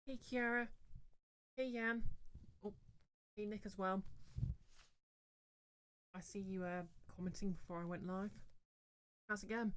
Hey Kiara. Hey Jan. Oh, hey Nick as well. I see you commenting before I went live. How's it going?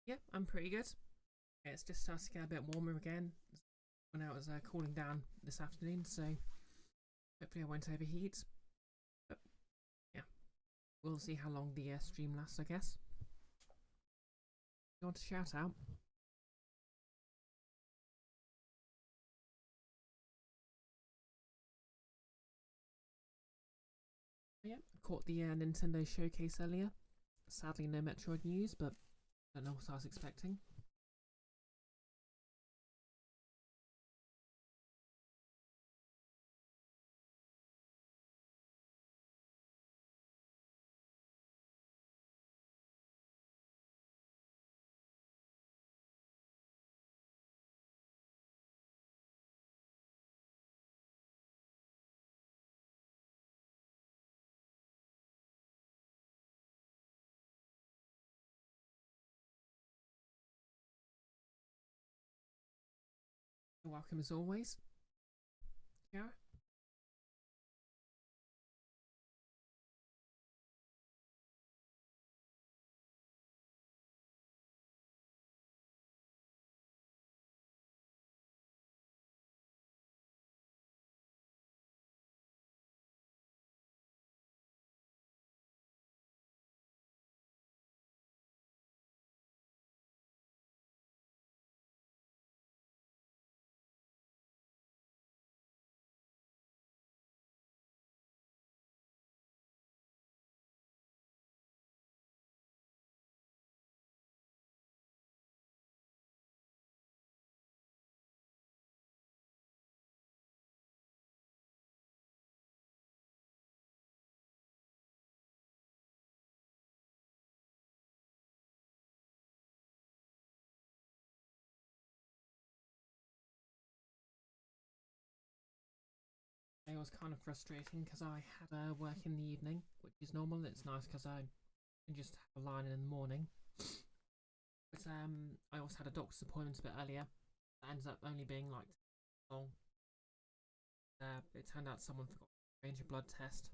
Yeah, I'm pretty good. Yeah, it's just starting to get a bit warmer again. When I was cooling down this afternoon, so hopefully I won't overheat. But yeah, we'll see how long the stream lasts, I guess. You want to shout out? Yeah, I caught the Nintendo showcase earlier. Sadly, no Metroid news, but I don't know what I was expecting. You're welcome as always. Yeah. It was kind of frustrating because I had work in the evening, which is normal. It's nice because I can just have a line in the morning. But I also had a doctor's appointment a bit earlier. That ends up only being like long. It turned out someone forgot to arrange a blood test.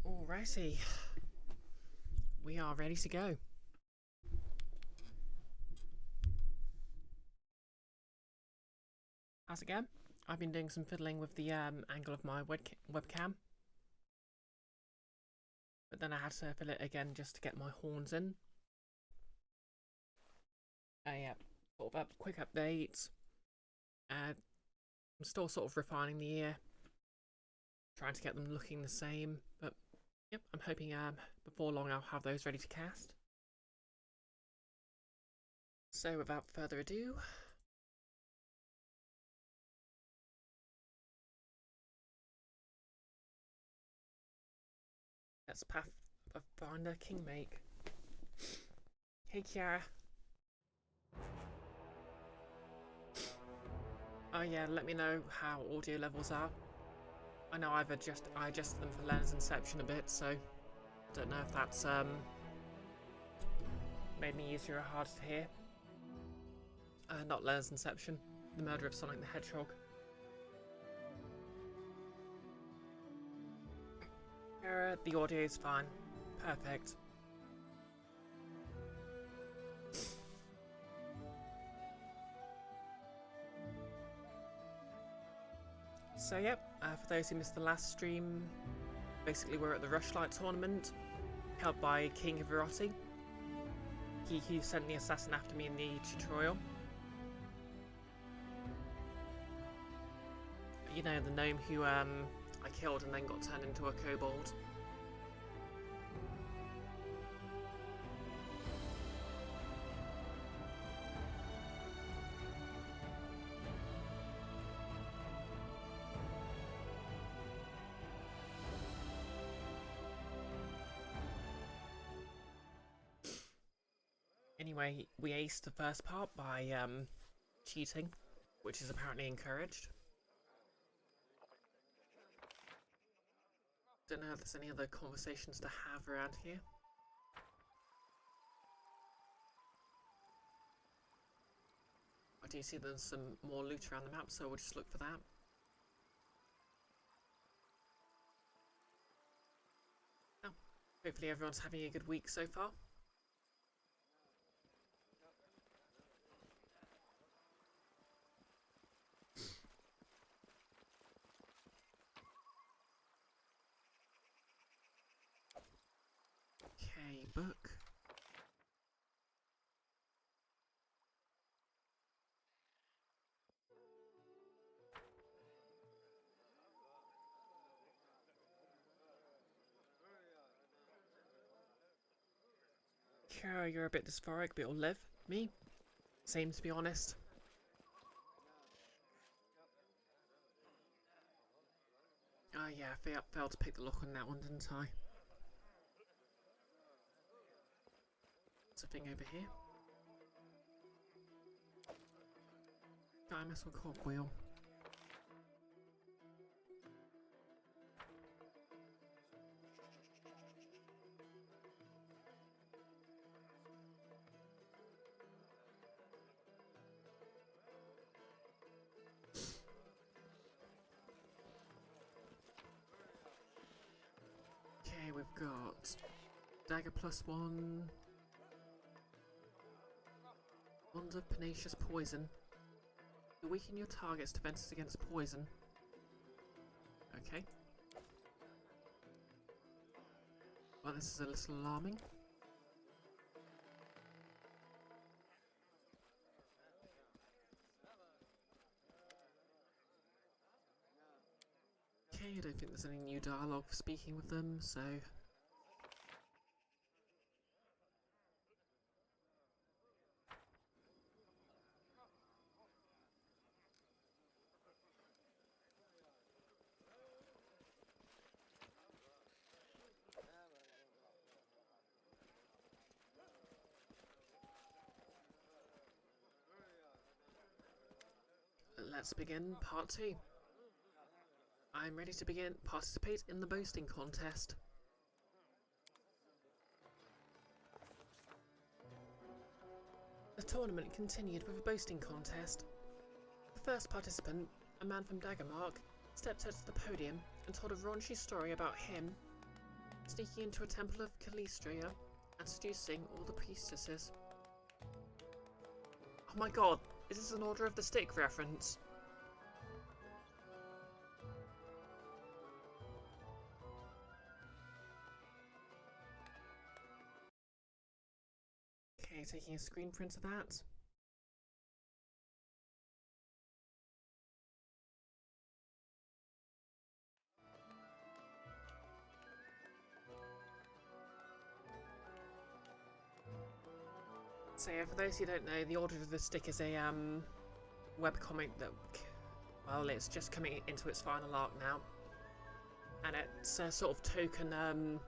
Alrighty, we are ready to go. How's it going? I've been doing some fiddling with the angle of my webcam, but then I had to fiddle it again just to get my horns in. Yeah, sort of a quick update. I'm still sort of refining the ear, trying to get them looking the same, but yep, I'm hoping before long I'll have those ready to cast. So without further ado, let's Pathfinder Kingmaker. Hey Kiara. Oh yeah, let me know how audio levels are. I know I adjusted them for lens inception a bit, so don't know if that's made me easier or harder to hear. Not lens inception, the murder of Sonic the Hedgehog. The audio is fine. Perfect. So yep, for those who missed the last stream, basically we're at the Rushlight tournament, held by Kingmaker. He who sent the assassin after me in the tutorial. You know, the gnome who I killed and then got turned into a kobold. Anyway, we aced the first part by cheating, which is apparently encouraged. Don't know if there's any other conversations to have around here. I do see there's some more loot around the map, so we'll just look for that. Oh, hopefully everyone's having a good week so far. Okay, book. Sure, you're a bit dysphoric, but you'll live. Me? Same, to be honest. Oh yeah, I failed to pick the lock on that one, didn't I? There's a thing over here. Dinosaur cogwheel. Okay, we've got dagger +1. Wand of pernicious poison. You weaken your target's defenses against poison. Okay. Well, this is a little alarming. Okay, I don't think there's any new dialogue for speaking with them, so... Let's begin part 2. I'm ready to participate in the boasting contest. The tournament continued with a boasting contest. The first participant, a man from Daggermark, stepped out to the podium and told a raunchy story about him sneaking into a temple of Calistria and seducing all the priestesses. Oh my god, is this an Order of the Stick reference? Okay, taking a screen print of that. So yeah, for those who don't know, the Order of the Stick is a webcomic that, well, it's just coming into its final arc now. And it's a sort of token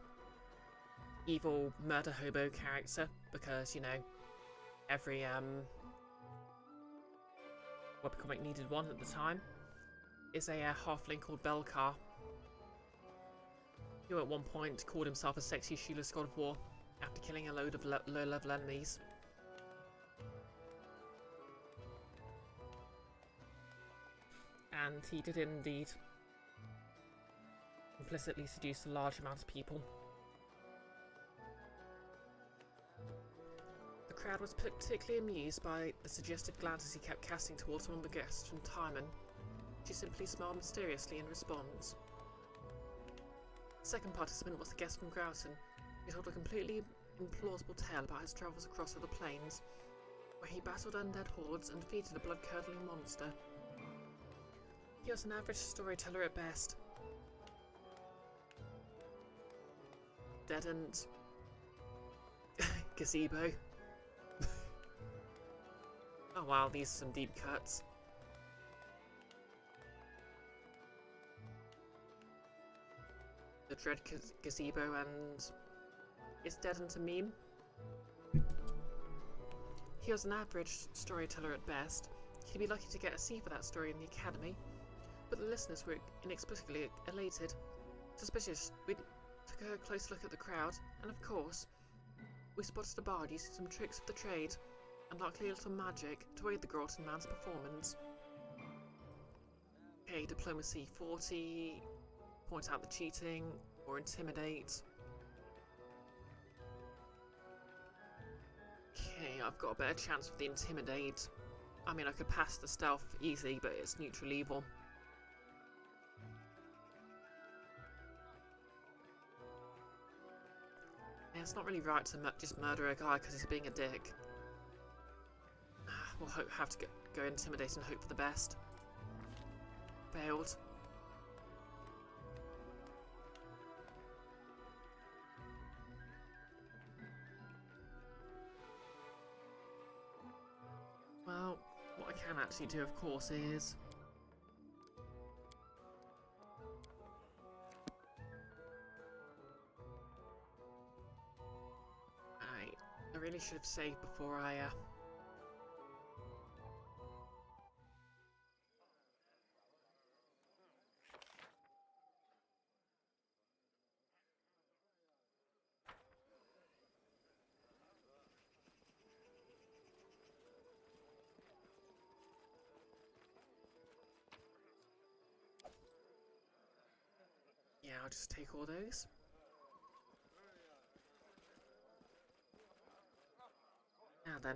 evil murder hobo character, because, you know, every webcomic needed one at the time, is a halfling called Belcar, who at one point called himself a sexy shoeless god of war after killing a load of low-level enemies. And he did indeed implicitly seduce a large amount of people. The crowd was particularly amused by the suggestive glances he kept casting towards one of the guests from Timon. She simply smiled mysteriously in response. The second participant was the guest from Grauton, who told a completely implausible tale about his travels across other planes, where he battled undead hordes and defeated a blood-curdling monster. He was an average storyteller at best. Deadened gazebo. Oh wow, these are some deep cuts. The dread gazebo and is deadened a meme. He was an average storyteller at best. He'd be lucky to get a C for that story in the academy, but the listeners were inexplicably elated. Suspicious, we took a close look at the crowd, and of course, we spotted a bard using some tricks of the trade and likely a little magic to aid the Grauton man's performance. Okay, diplomacy 40, point out the cheating, or intimidate. Okay, I've got a better chance with the intimidate. I mean, I could pass the stealth easy, but it's neutral evil. Yeah, it's not really right to just murder a guy because he's being a dick. We'll have to go intimidate and hope for the best. Failed. Well, what I can actually do, of course, is... I really should have saved before I, yeah, I'll just take all those. Now then.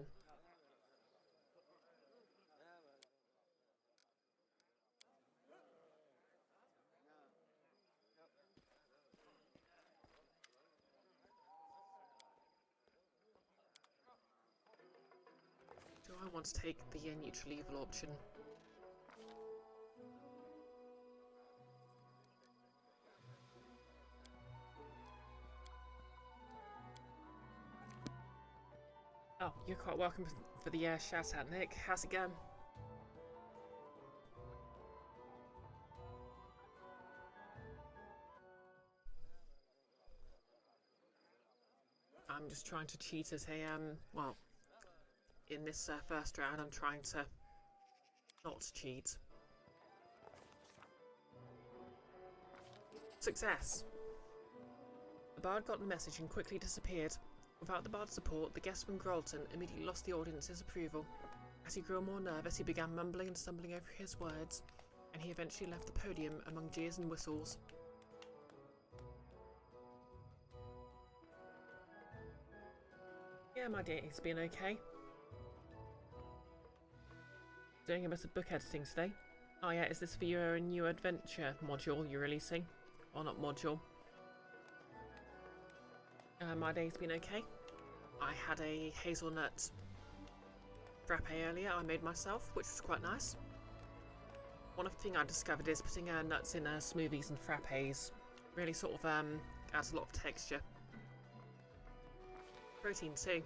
Do I want to take the neutral evil option? Oh, you're quite welcome for the shout out, Nick. How's it going? I'm just trying to cheat at a, well, in this first round, I'm trying to not cheat. Success! The bard got the message and quickly disappeared. Without the bard's support, the guest from Grauton immediately lost the audience's approval. As he grew more nervous, he began mumbling and stumbling over his words, and he eventually left the podium among jeers and whistles. Yeah, my dear, it's been okay. Doing a bit of book editing today. Oh yeah, is this for your new adventure module you're releasing? Or not module? My day's been okay. I had a hazelnut frappe earlier I made myself, which was quite nice. One thing I discovered is putting nuts in smoothies and frappes really sort of adds a lot of texture. Protein too.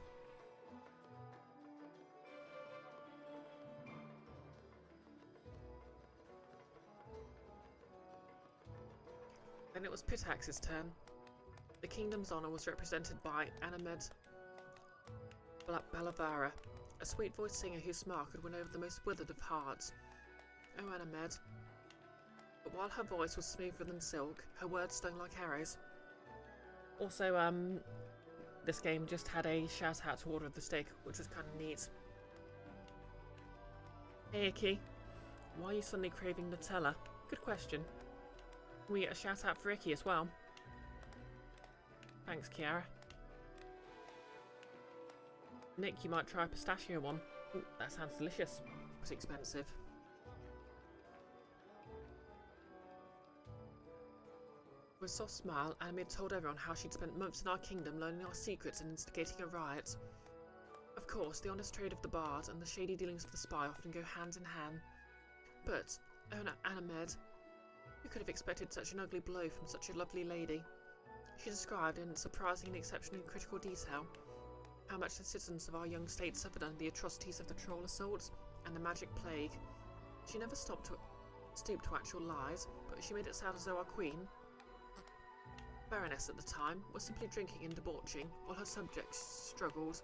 Then it was Pitax's turn. The kingdom's honour was represented by Animed Balavara, a sweet-voiced singer whose smile could win over the most withered of hearts. Oh, Anamed. But while her voice was smoother than silk, her words stung like arrows. Also, this game just had a shout-out to Order of the Stick, which was kind of neat. Hey, Icky. Why are you suddenly craving Nutella? Good question. Can we get a shout-out for Icky as well? Thanks, Kiara. Nick, you might try a pistachio one. Ooh, that sounds delicious. It's expensive. With a soft smile, Anime told everyone how she'd spent months in our kingdom learning our secrets and instigating a riot. Of course, the honest trade of the bard and the shady dealings of the spy often go hand in hand. But, Anamed, who could have expected such an ugly blow from such a lovely lady? She described in surprising and exceptionally critical detail how much the citizens of our young state suffered under the atrocities of the troll assaults and the magic plague. She never stooped to actual lies, but she made it sound as though our queen, Baroness at the time, was simply drinking and debauching while her subjects struggled.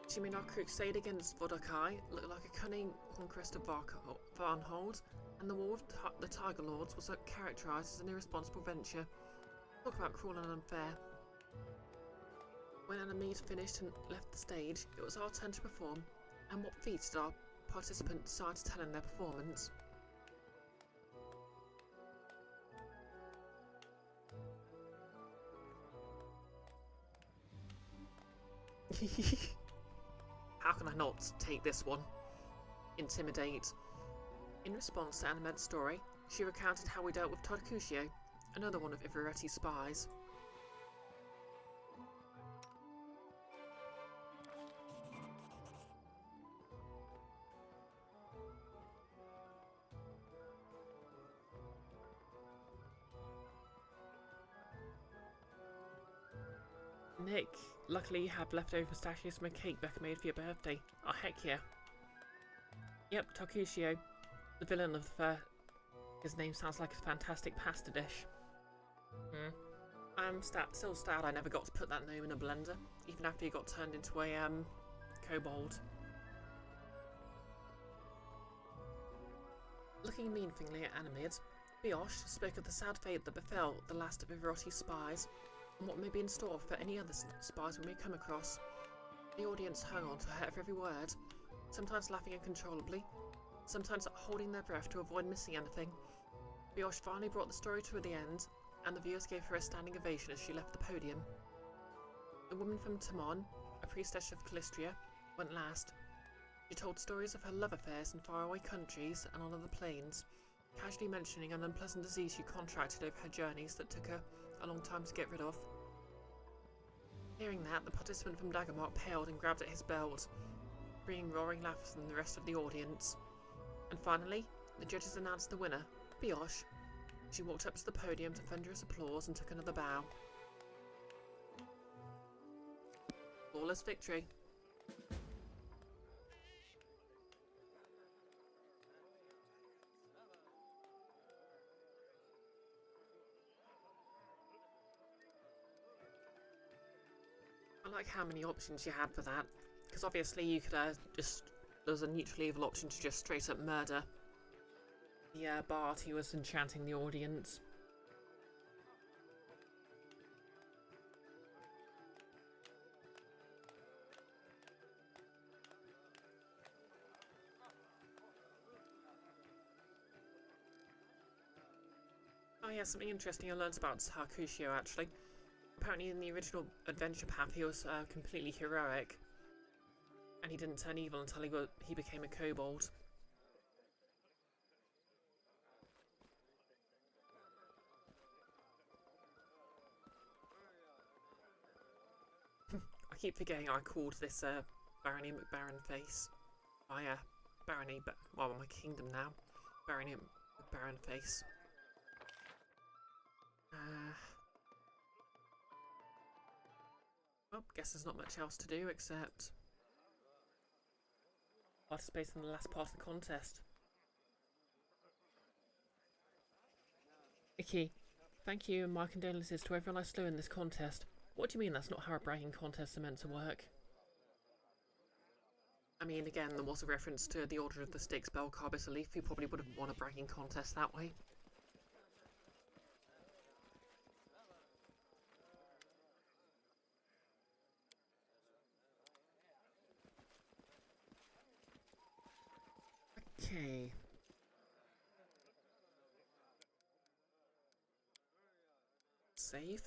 She made our crusade against Vodokai look like a cunning conquest of Varnhold, and the war with the Tiger Lords was characterised as an irresponsible venture. Talk about cruel and unfair. When Anamed finished and left the stage, it was our turn to perform, and what feats did our participants decide to tell in their performance? How can I not take this one? Intimidate. In response to Animed's story, she recounted how we dealt with Tarkushio, another one of Ivaretti's spies. Nick, luckily you have leftover pistachios from a cake Becca made for your birthday. Oh, heck yeah. Yep, Tarkushio, the villain of the his name sounds like a fantastic pasta dish. I'm still sad I never got to put that name in a blender, even after he got turned into a, kobold. Looking meaningly at Anamed, Brioche spoke of the sad fate that befell the last of Ivarotti's spies, and what may be in store for any other spies we may come across. The audience hung on to her every word, sometimes laughing uncontrollably, sometimes holding their breath to avoid missing anything. Brioche finally brought the story to the end, and the viewers gave her a standing ovation as she left the podium. The woman from Timon, a priestess of Calistria, went last. She told stories of her love affairs in faraway countries and on other planes, casually mentioning an unpleasant disease she contracted over her journeys that took her a long time to get rid of. Hearing that, the participant from Daggermark paled and grabbed at his belt, bringing roaring laughter from the rest of the audience. And finally, the judges announced the winner, Brioche. She walked up to the podium to thunderous applause and took another bow. Flawless victory. I like how many options you had for that, because obviously you could there's a neutral evil option to just straight up murder the bard who was enchanting the audience. Oh yeah, something interesting I learned about Tarkushio actually. Apparently in the original adventure path he was completely heroic, and he didn't turn evil until he became a kobold. I keep forgetting I called this Barony McBaron face. Barony, well, my kingdom now. Barony McBaron face. Well, guess there's not much else to do except participate in the last part of the contest. Icky, thank you and my condolences to everyone I slew in this contest. What do you mean that's not how a bragging contests are meant to work? I mean, again, there was a reference to the Order of the Styx Bell Carbis Leaf. You probably would have won a bragging contest that way. Okay. Save.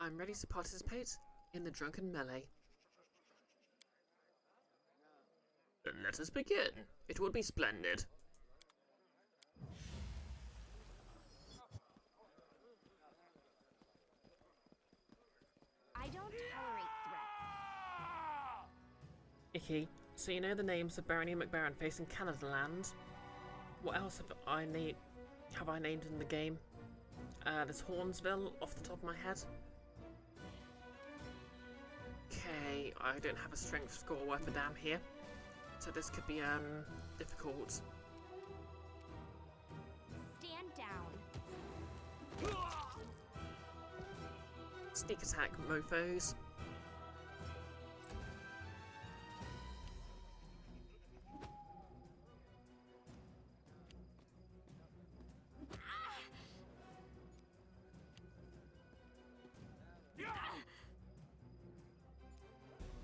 I'm ready to participate in the drunken melee. Then let us begin. It will be splendid. I don't tolerate threats. Icky, so you know the names of Barony and McBaron facing Canada land? What else have I named in the game? There's Hornsville off the top of my head. Okay, I don't have a strength score worth a damn here, so this could be difficult. Stand down. Sneak attack, mofos.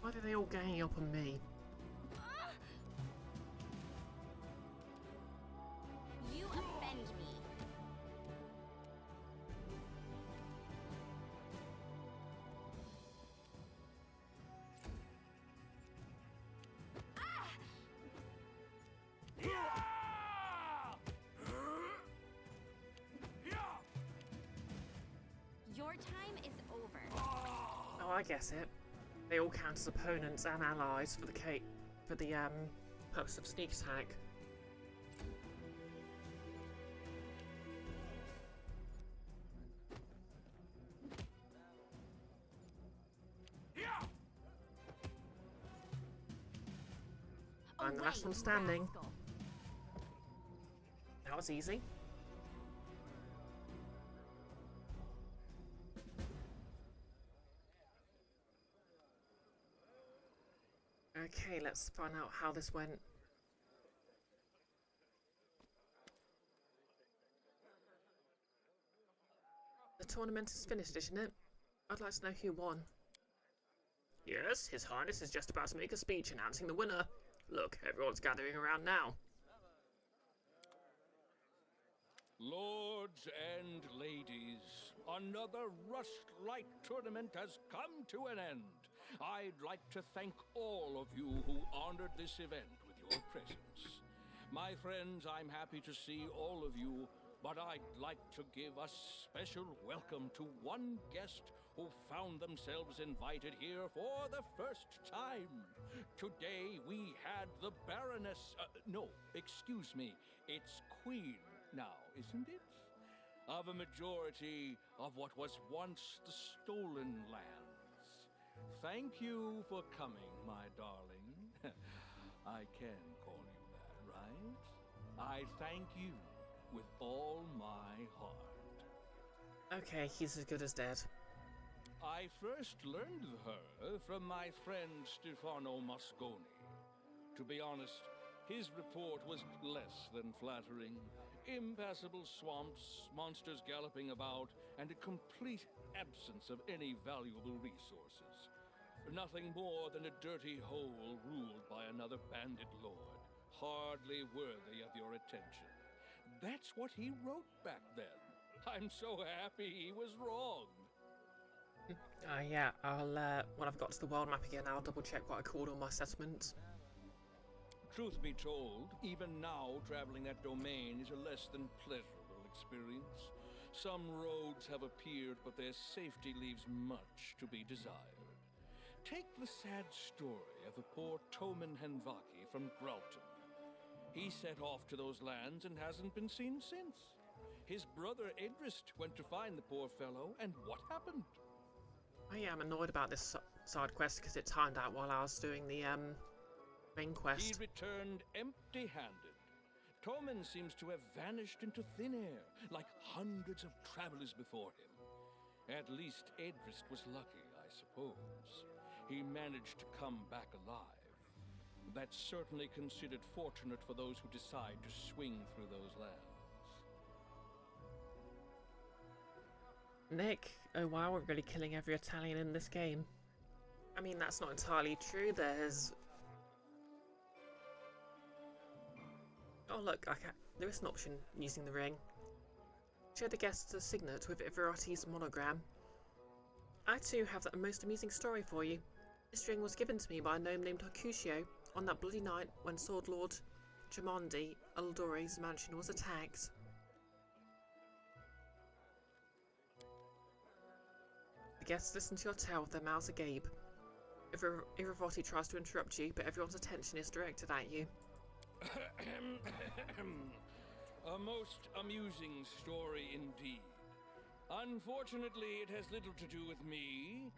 Why are they all ganging up on me? You offend me. Your time is over. Oh, I guess it. They all count as opponents and allies for the purpose of sneak attack. I'm the last one standing. Rascal. That was easy. Okay, let's find out how this went. The tournament is finished, isn't it? I'd like to know who won. Yes, His Highness is just about to make a speech announcing the winner. Look, everyone's gathering around now. Lords and ladies, another Rust Light tournament has come to an end. I'd like to thank all of you who honored this event with your presence. My friends, I'm happy to see all of you, but I'd like to give a special welcome to one guest who found themselves invited here for the first time. Today we had the Baroness... no, excuse me, it's Queen now, isn't it? Of a majority of what was once the Stolen Lands. Thank you for coming, my darling. I can call you that, right? I thank you with all my heart. Okay, he's as good as dead. I first learned of her from my friend Stefano Mosconi. To be honest, his report was less than flattering. Impassable swamps, monsters galloping about, and a complete absence of any valuable resources. Nothing more than a dirty hole ruled by another bandit lord, hardly worthy of your attention. That's what he wrote back then. I'm so happy he was wrong. Yeah, when I've got to the world map again, I'll double check what I called all my settlements. Truth be told, even now, traveling that domain is a less than pleasurable experience. Some roads have appeared, but their safety leaves much to be desired. Take the sad story of the poor Toman Henvaki from Gralton. He set off to those lands and hasn't been seen since. His brother Edrist went to find the poor fellow, and what happened? Oh yeah, I'm annoyed about this side quest because it timed out while I was doing the main quest. He returned empty-handed. Toman seems to have vanished into thin air, like hundreds of travelers before him. At least Edrist was lucky, I suppose. He managed to come back alive. That's certainly considered fortunate for those who decide to swing through those lands. Nick, oh wow, we're really killing every Italian in this game. I mean, that's not entirely true. There's... Oh look, there is an option using the ring. Show the guests a signet with Ivarotti's monogram. I too have a most amusing story for you. This ring was given to me by a gnome named Hokusio on that bloody night when Sword Lord Jamandi Aldore's mansion was attacked. The guests listen to your tale with their mouths agape. Ivavotti tries to interrupt you, but everyone's attention is directed at you. A most amusing story indeed. Unfortunately, it has little to do with me.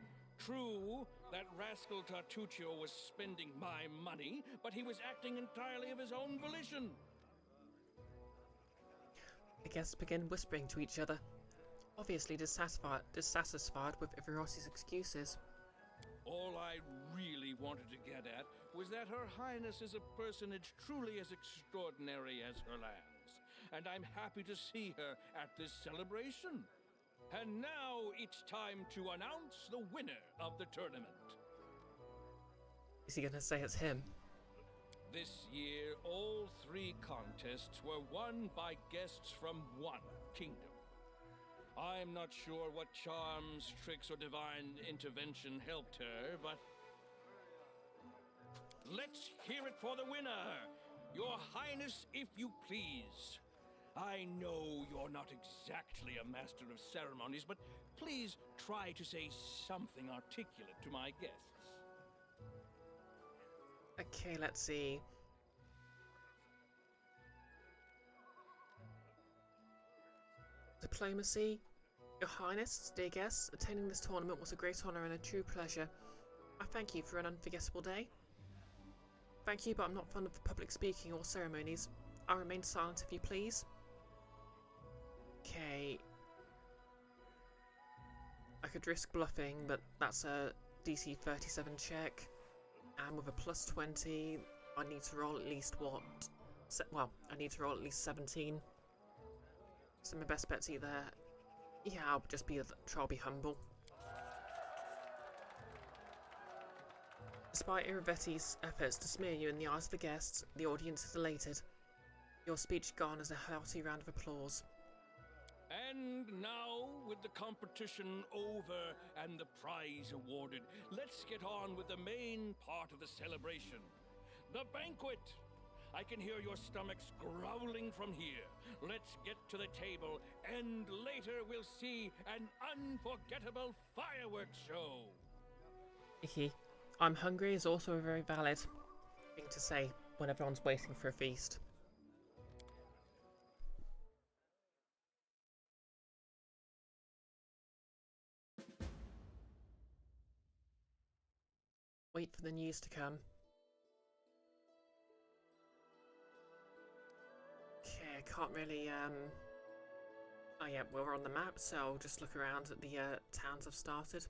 True, that rascal Tartuccio was spending my money, but he was acting entirely of his own volition. The guests begin whispering to each other, obviously dissatisfied with Ivarotti's excuses. All I really wanted to get at was that Her Highness is a personage truly as extraordinary as her lands, and I'm happy to see her at this celebration. And now it's time to announce the winner of the tournament. Is he going to say it's him? This year, all 3 contests were won by guests from one kingdom. I'm not sure what charms, tricks, or divine intervention helped her, but... Let's hear it for the winner! Your Highness, if you please. I know you're not exactly a master of ceremonies, but please try to say something articulate to my guests. Okay, let's see. Diplomacy. Your Highness, dear guests, attending this tournament was a great honour and a true pleasure. I thank you for an unforgettable day. Thank you, but I'm not fond of public speaking or ceremonies. I'll remain silent if you please. Okay. I could risk bluffing, but that's a DC 37 check. And with a plus 20, I need to roll at least what? Well, I need to roll at least 17. So my best bet's either... Yeah, I'll just try to be humble. Despite Iravetti's efforts to smear you in the eyes of the guests, the audience is elated. Your speech garners a hearty round of applause. And now, with the competition over and the prize awarded, let's get on with the main part of the celebration. The banquet! I can hear your stomachs growling from here. Let's get to the table, and later we'll see an unforgettable fireworks show. Icky. I'm hungry is also a very valid thing to say when everyone's waiting for a feast. Wait for the news to come. Okay, I can't really, Oh yeah, well, we're on the map, so I'll just look around at the towns I've started.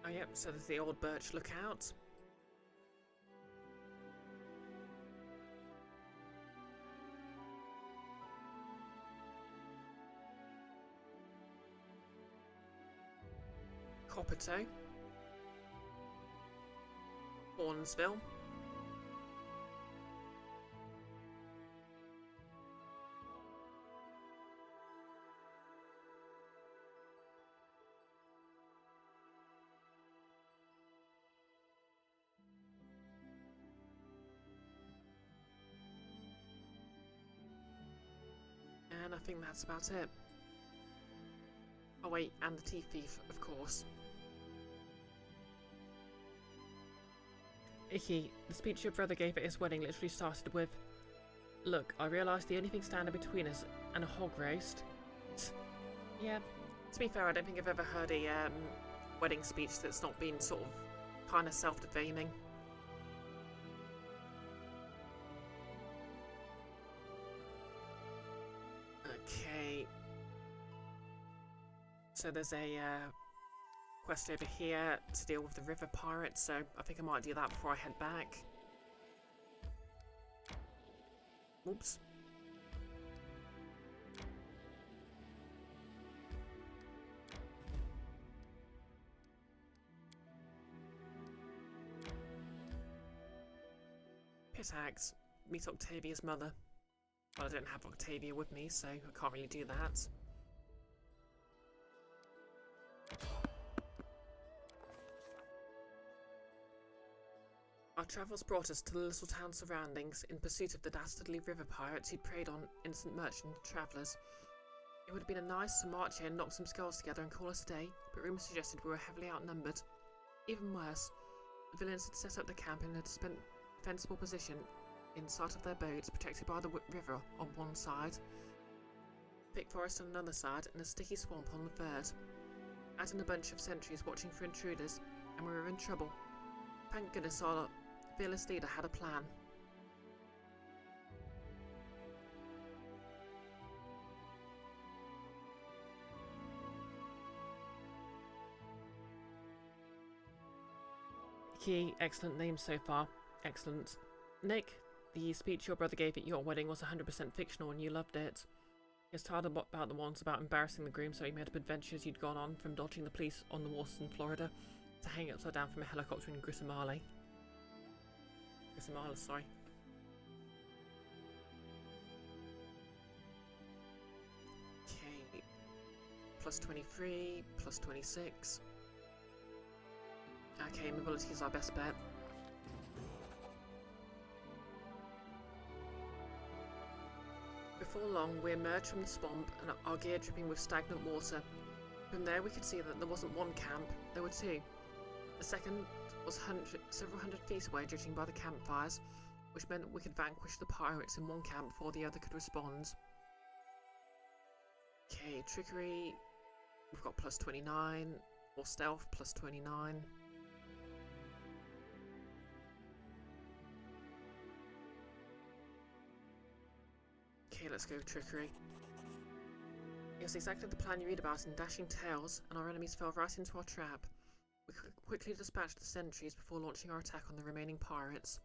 Oh yep, so there's the old birch lookout. Coppertoe. Hornsville. And I think that's about it. Oh wait, and the Tea Thief, of course. Icky, the speech your brother gave at his wedding literally started with, "Look, I realised the only thing standing between us and a hog roast Yeah, to be fair, I don't think I've ever heard a wedding speech that's not been sort of kind of self-defaming. Okay. So there's a quest over here to deal with the river pirates, so I think I might do that before I head back. Oops. Pitax, meet Octavia's mother. Well, I don't have Octavia with me, so I can't really do that. Our travels brought us to the little town surroundings in pursuit of the dastardly river pirates who'd preyed on innocent merchant travellers. It would have been nice to march here and knock some skulls together and call us a day, but rumours suggested we were heavily outnumbered. Even worse, the villains had set up the camp in a defensible position in sight of their boats, protected by the river on one side, thick forest on another side, and a sticky swamp on the third. Add in a bunch of sentries watching for intruders, and we were in trouble. Thank goodness our fearless leader had a plan. Key, excellent name so far. Excellent. Nick, the speech your brother gave at your wedding was 100% fictional and you loved it. He was tired about the ones about embarrassing the groom, so he made up adventures you'd gone on, from dodging the police on the wharves in Florida to hanging upside down from a helicopter in Guatemala. Sorry. Okay. Plus 23, plus 26. Okay, mobility is our best bet. Before long, we emerged from the swamp and our gear dripping with stagnant water. From there we could see that there wasn't one camp, there were two. The second was several hundred feet away, judging by the campfires, which meant we could vanquish the pirates in one camp before the other could respond. Okay, trickery, we've got plus 29, or stealth, plus 29. Okay, let's go trickery. It was exactly the plan you read about in Dashing Tales, and our enemies fell right into our trap. We quickly dispatched the sentries before launching our attack on the remaining pirates.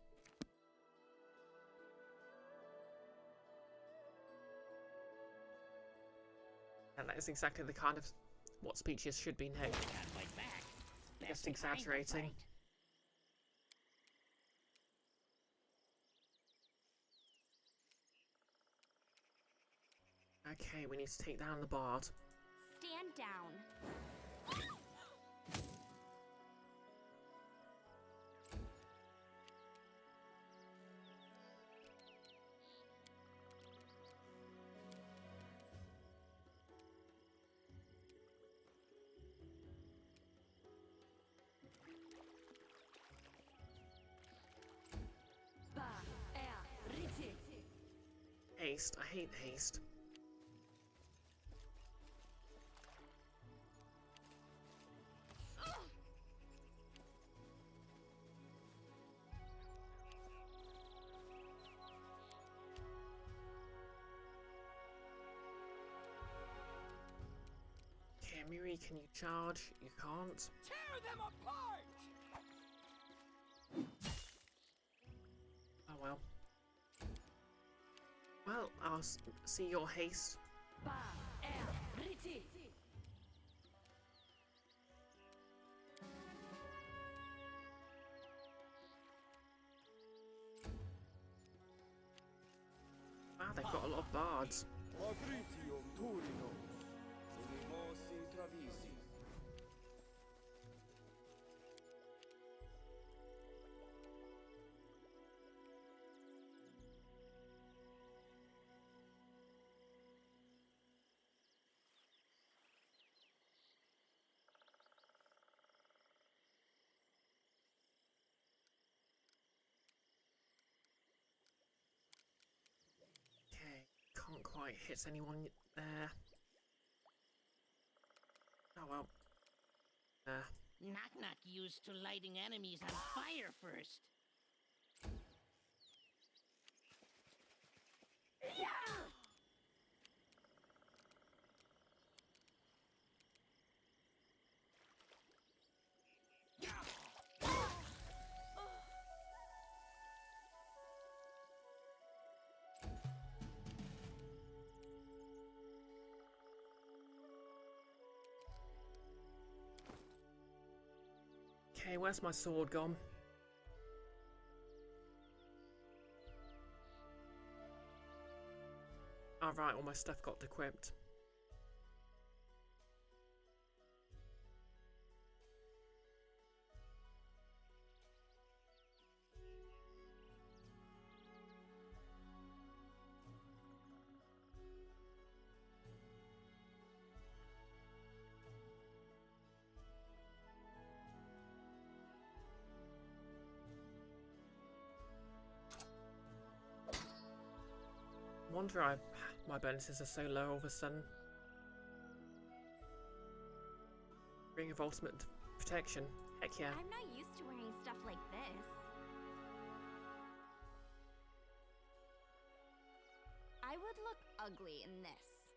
And that is exactly the kind of what speeches should be, Nick. Just exaggerating. Okay, we need to take down the bard. Stand down. Haste. I hate haste. Okay, Miri, can you charge? You can't. Tear them apart! Oh well. Well, I'll see your haste. Wow, they've got a lot of bards. Okay, can't quite hit anyone there. well. Knock Knock used to lighting enemies on fire first. Okay, where's my sword gone? Alright, all my stuff got equipped. Wonder my bonuses are so low all of a sudden. Ring of ultimate protection. Heck yeah. I'm not used to wearing stuff like this. I would look ugly in this.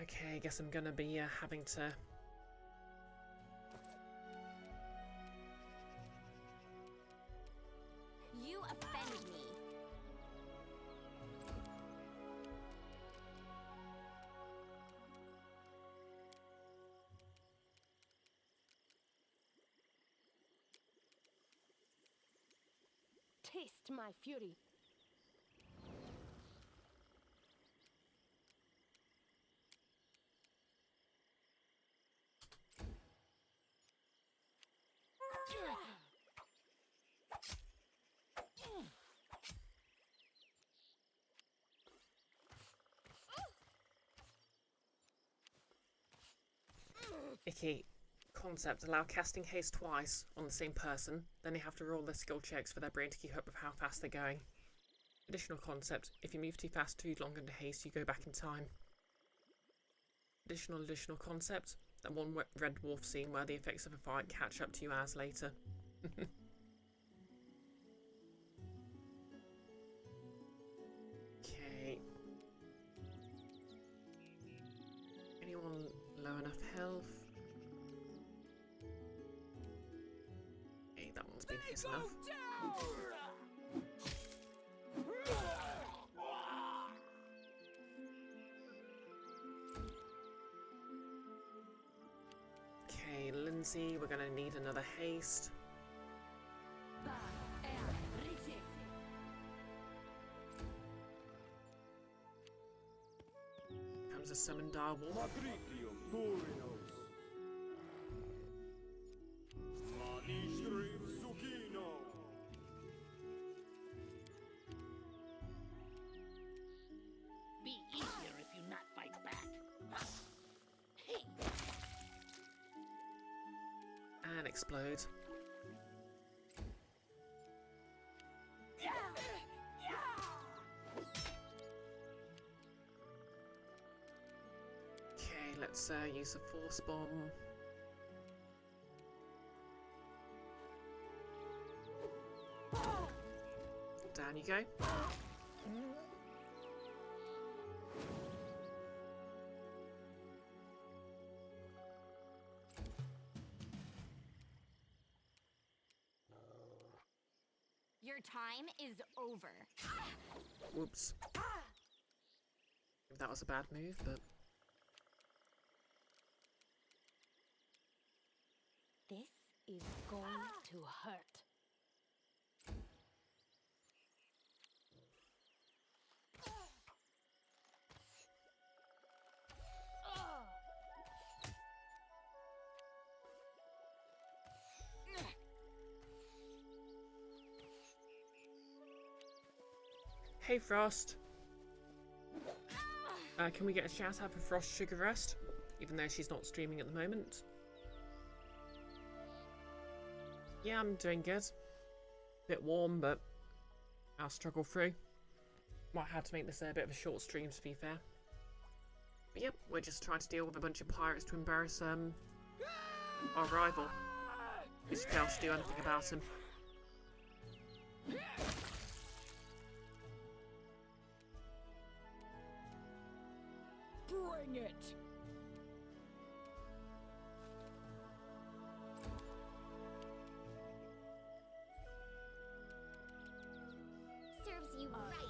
Okay, I guess I'm gonna be having to... You offend me. Taste my fury. Icky. Concept. Allow casting haste twice on the same person. Then they have to roll their skill checks for their brain to keep up with how fast they're going. Additional concept. If you move too fast too long into haste, you go back in time. Additional concept. That one red dwarf scene where the effects of a fight catch up to you hours later. Okay. Anyone low enough health? Okay, that one's been hit enough. Okay, Lindsay, we're gonna need another haste. Comes a summoned direwolf. Be easier if you not fight back. Hey. And explode. Okay, let's use a force bomb. Down you go. Your time is over. Whoops. That was a bad move, but... This is going to hurt. Hey Frost! Can we get a shout out for Frost Sugar Rest? Even though she's not streaming at the moment. Yeah, I'm doing good. Bit warm, but I'll struggle through. Might have to make this a bit of a short stream, to be fair. But yep, we're just trying to deal with a bunch of pirates to embarrass our rival. Who's failed to do anything about him. Bring it! Serves you right.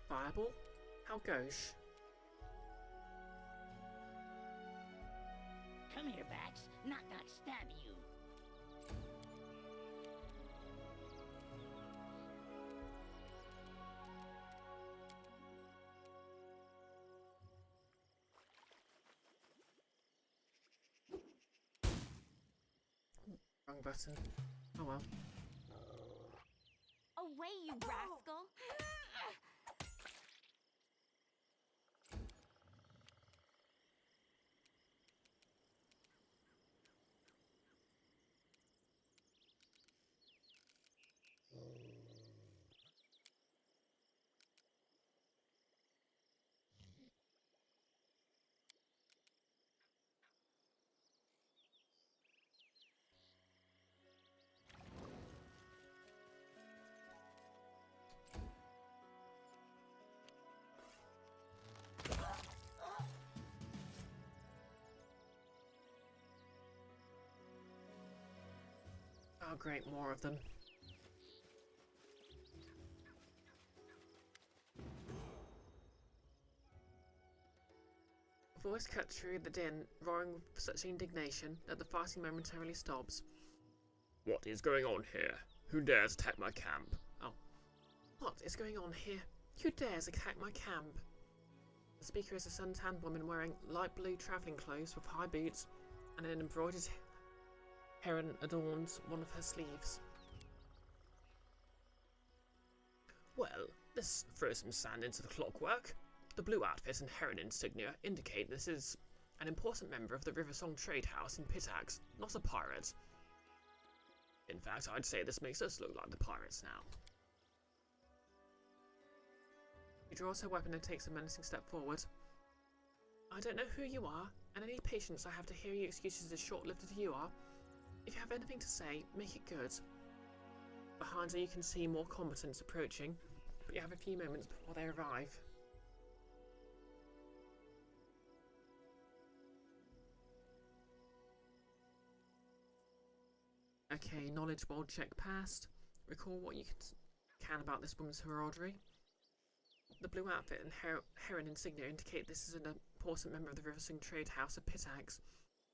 Fireball? How gauche? Come here, Bats. Not stab you. Wrong button. Oh well. Away, you rascal! Oh great, more of them. A voice cut through the din, roaring with such indignation that the fighting momentarily stops. What is going on here? Who dares attack my camp? Oh. What is going on here? Who dares attack my camp? The speaker is a suntanned woman wearing light blue travelling clothes with high boots and an embroidered heron adorns one of her sleeves. Well, this throws some sand into the clockwork. The blue outfit and heron insignia indicate this is an important member of the Riversong Trade House in Pitax, not a pirate. In fact, I'd say this makes us look like the pirates now. She draws her weapon and takes a menacing step forward. I don't know who you are, and any patience I have to hear your excuses as short-lived as you are. If you have anything to say, make it good. Behind her you can see more combatants approaching, but you have a few moments before they arrive. Okay, knowledge roll check passed. Recall what you can about this woman's heraldry. The blue outfit and heron insignia indicate this is an important member of the Riversong Trade House of Pitax,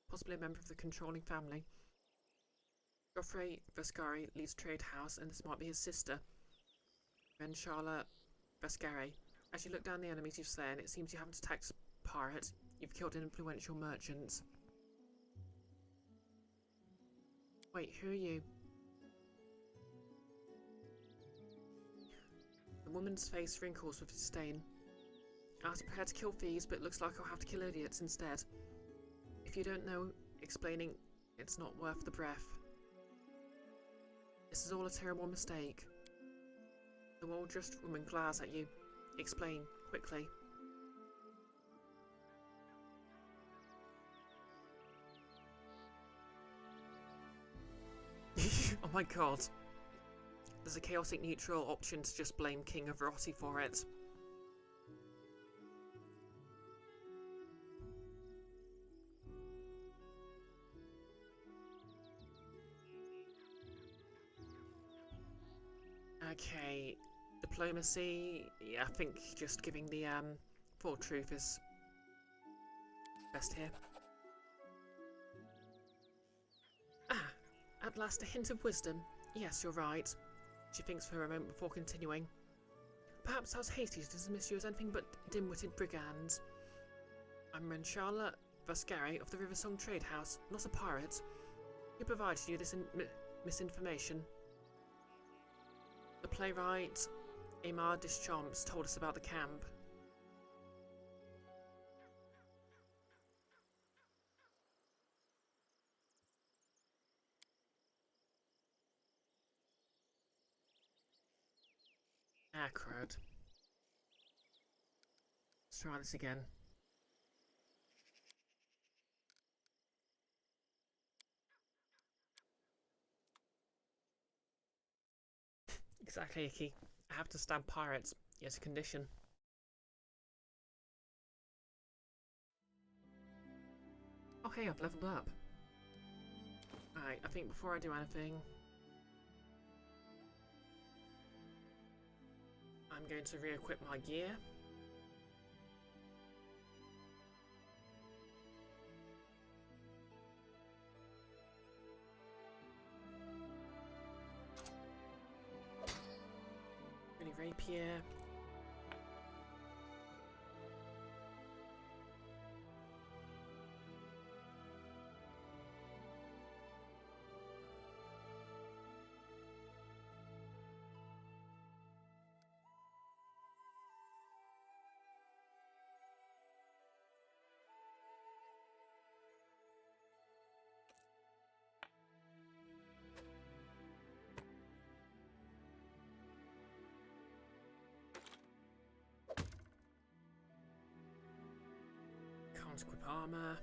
possibly a member of the controlling family. Geoffrey Vescari leads Trade House, and this might be his sister, Charlotte Vescari. As you look down the enemies you've slain, it seems you haven't attacked a pirate, you've killed influential merchants. Wait, who are you? The woman's face wrinkles with disdain. I was prepared to kill thieves, but it looks like I'll have to kill idiots instead. If you don't know, explaining, it's not worth the breath. This is all a terrible mistake. The well-dressed woman glares at you. Explain, quickly. Oh my god. There's a chaotic neutral option to just blame King of Rossi for it. Okay, diplomacy. Yeah, I think just giving the full truth is best here. Ah, at last a hint of wisdom. Yes, you're right. She thinks for a moment before continuing. Perhaps I was hasty to dismiss you as anything but dim-witted brigands. I'm Charlotte Vascari of the Riversong Trade House, not a pirate. Who provided you this misinformation? The playwright Aymar Deschamps told us about the camp. Ah, crud. Let's try this again. Exactly, Icky. I have to stab pirates. It's a condition. Oh hey, I've leveled up. Alright, I think before I do anything, I'm going to re-equip my gear. Mini rapier. Can't equip armor.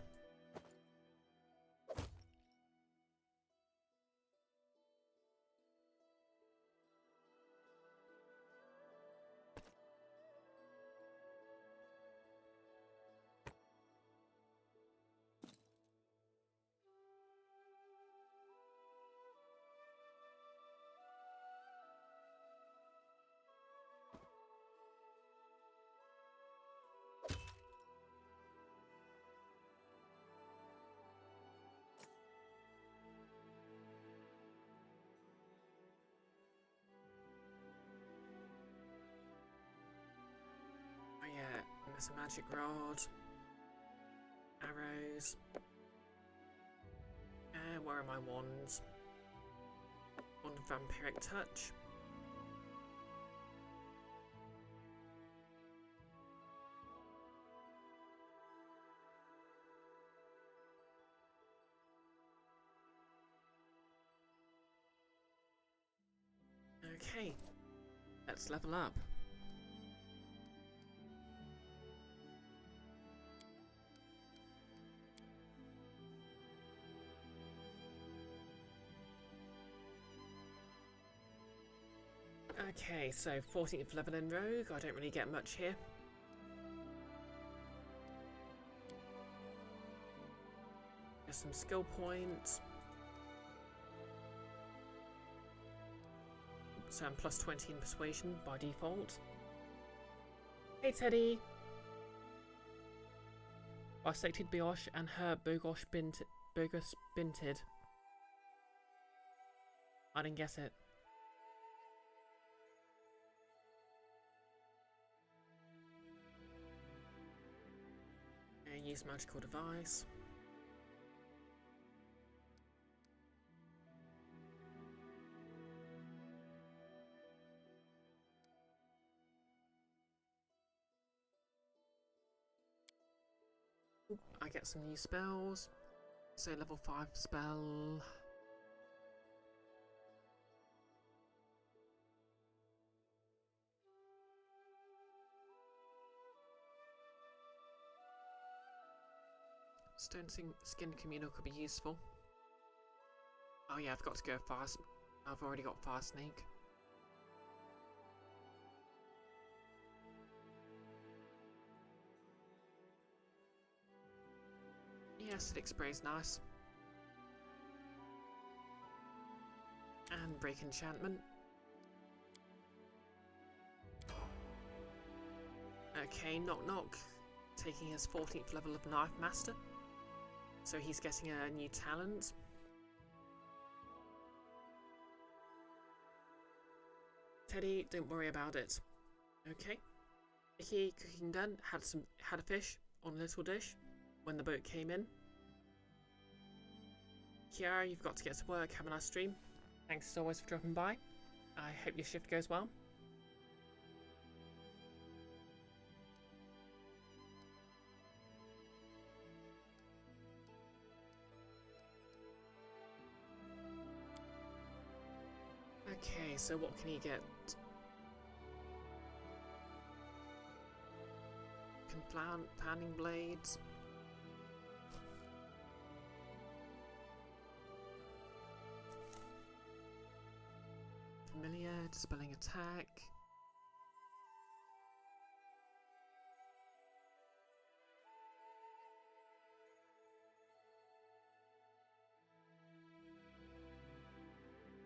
Oh yeah, there's a magic rod. Arrows. Where are my wands? Wand of Vampiric Touch. Okay, let's level up. Okay, so 14th level in Rogue. I don't really get much here. Just some skill points. So I'm plus 20 in Persuasion by default. Hey Teddy! BisectedBrioche and her Bogus Binted. I didn't guess it. Use magical device. I get some new spells. So level 5 spell. Stone Skin Communal could be useful. Oh yeah, I've got to go fast. I've already got Fast Snake. Yeah, Acidic Spray's nice. And Break Enchantment. Okay, Knock Knock. Taking his 14th level of Knife Master. So he's getting a new talent. Teddy, don't worry about it. Okay. Icky, cooking done. Had a fish on a little dish when the boat came in. Kiara, you've got to get to work. Have a nice stream. Thanks as always for dropping by. I hope your shift goes well. Okay, so what can he get? Pounding blades. Familiar, dispelling attack.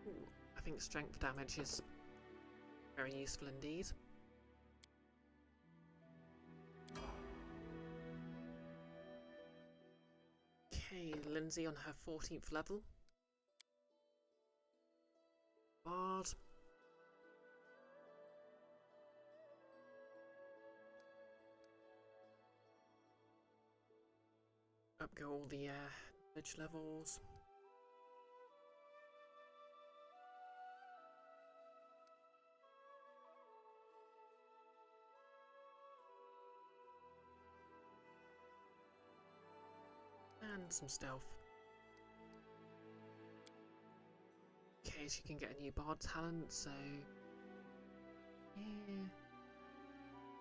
Ooh, I think strength damage is very useful indeed. Okay, Lindsay on her 14th level. Bard. Up go all the knowledge levels. And some stealth. Okay, she can get a new bard talent, so yeah.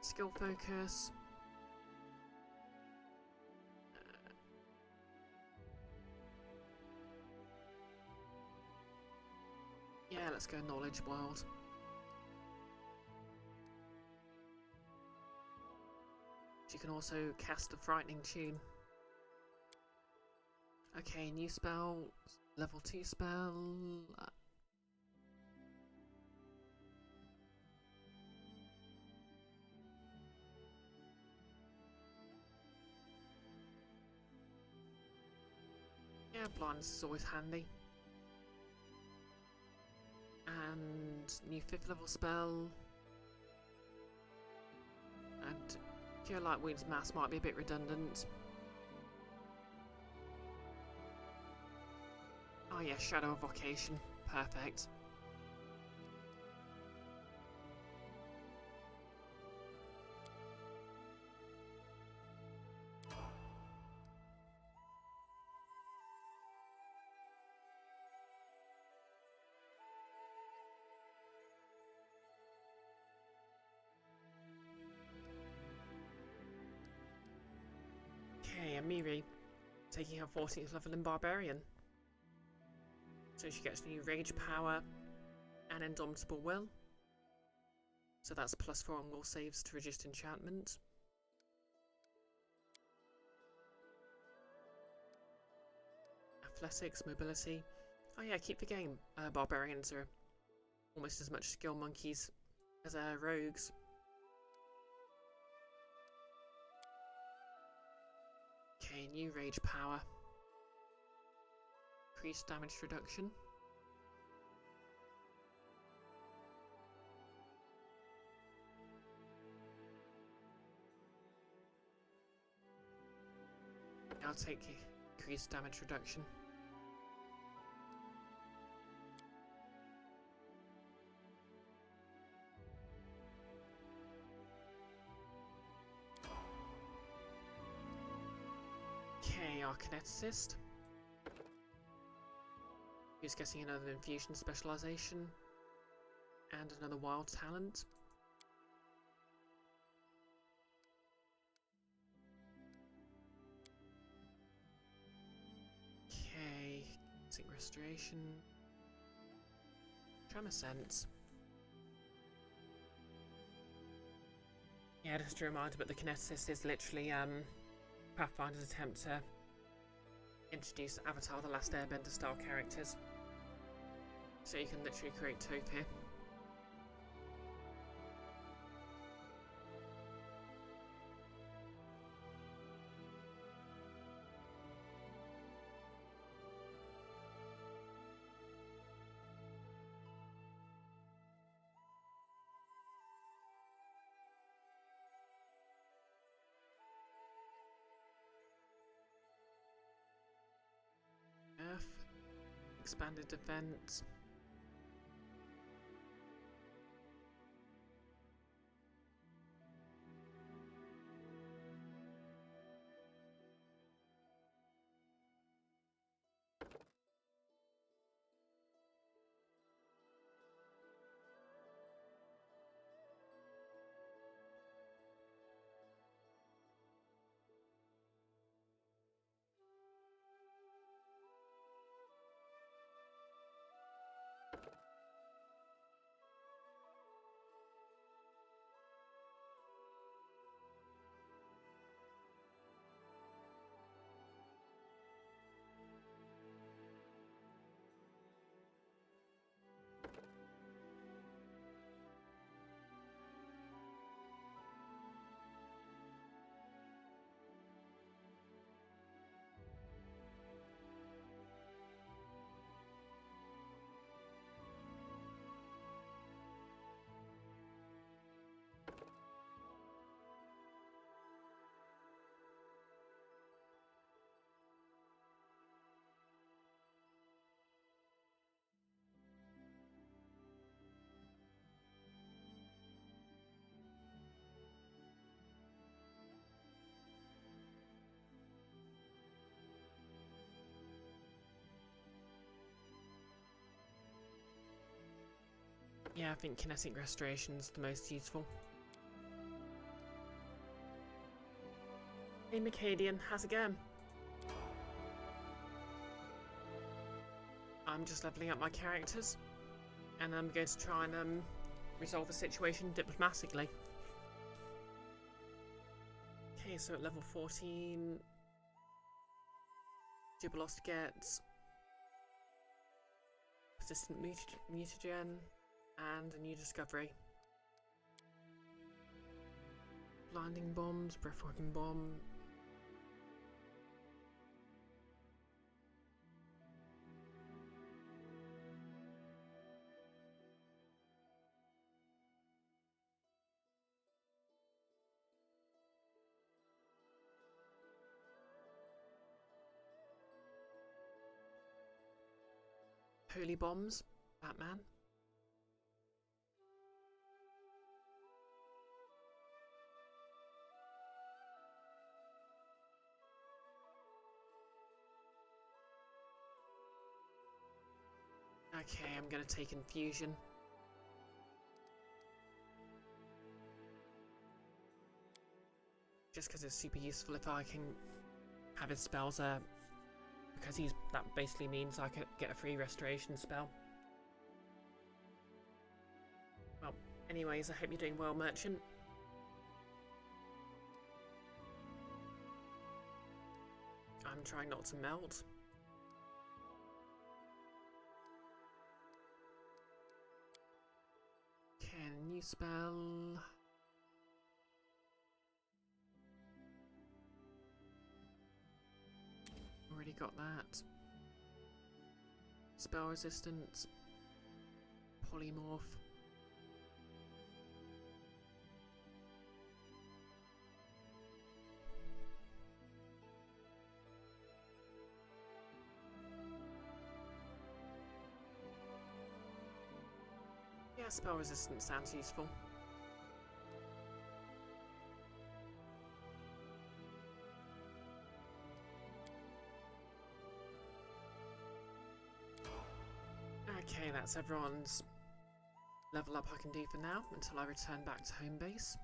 Skill focus. Yeah, let's go knowledge world. She can also cast a frightening tune. Okay, new spell, level 2 spell. Yeah, blindness is always handy. And new 5th level spell. And Cure Light Wounds Mass might be a bit redundant. Oh yeah, Shadow Evocation. Perfect. Okay, Amiri taking her 14th level in Barbarian. So she gets new Rage Power and Indomitable Will. So that's +4 on will saves to reduce enchantment. Athletics, Mobility. Oh yeah, keep forgetting Barbarians are almost as much skill monkeys as rogues. Okay, new Rage Power. Increased damage reduction. I'll take increased damage reduction. Okay, our kineticist. Who's getting another infusion specialization and another wild talent. Okay, Sync Restoration. Tremor Sense. Yeah, just a reminder, but the kineticist is literally Pathfinder's attempt to introduce Avatar the Last Airbender style characters. So you can literally create Toph here. Earth. Expanded defense. Yeah, I think kinetic restoration's the most useful. Hey Macadian, how's it going? I'm just leveling up my characters, and I'm going to try and resolve the situation diplomatically. Okay, so at level 14, Jubilos gets persistent mutagen and a new discovery. Blinding bombs, breathworking bomb. Holy bombs, Batman. Okay, I'm gonna take infusion. Just because it's super useful if I can have his spells because that basically means I could get a free restoration spell. Well, anyways, I hope you're doing well, Merchant. I'm trying not to melt. Okay, new spell. Already got that. Spell resistance. Polymorph. Yeah, spell resistance sounds useful. Okay, that's everyone's level up I can do for now until I return back to home base.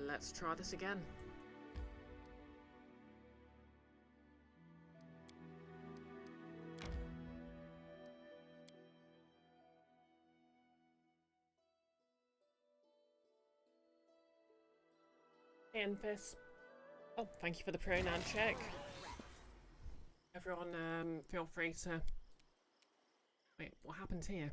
Let's try this again. Enfys. Oh, thank you for the pronoun check. Everyone, feel free to... Wait, what happened here?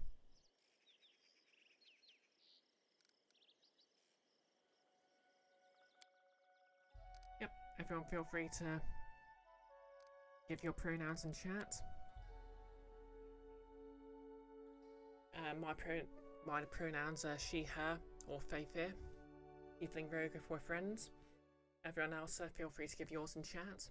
Yep, everyone feel free to give your pronouns in chat. My pronouns are she, her, or Fae, fear. Evening Rogue if we're friends. Everyone else, feel free to give yours in chat.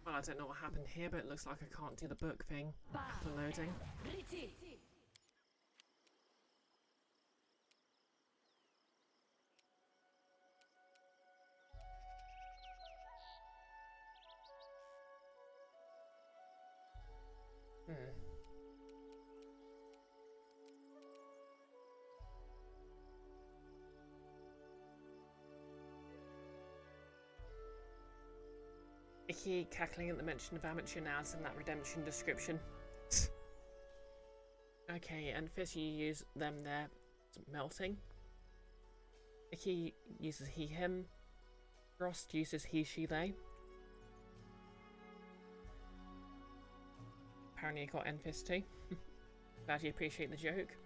Well, I don't know what happened here, but it looks like I can't do the book thing after loading. Icky cackling at the mention of amateur nouns in that redemption description. Okay, and first you use them there, melting. Icky uses he, him. Frost uses he, she, they. Apparently you got Enfys too. Glad you appreciate the joke.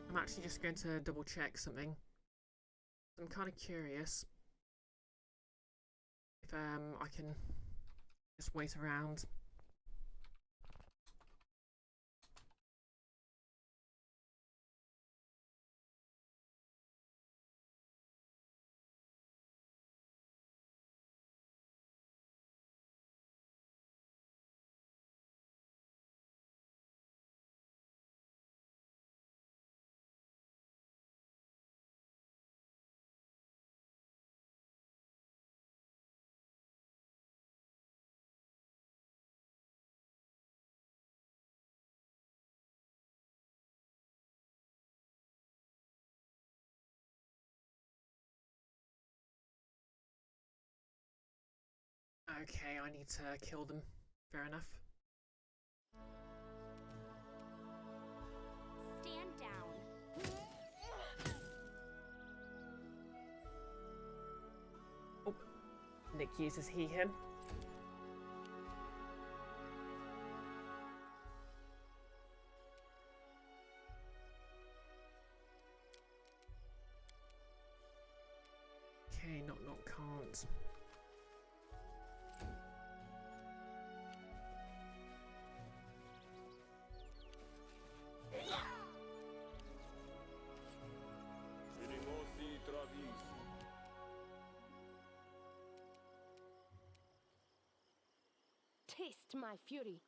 I'm actually just going to double check something. I'm kind of curious if I can just wait around. Okay, I need to kill them. Fair enough. Stand down. Oh, Nick uses he/him. Okay, knock can't. Taste my fury.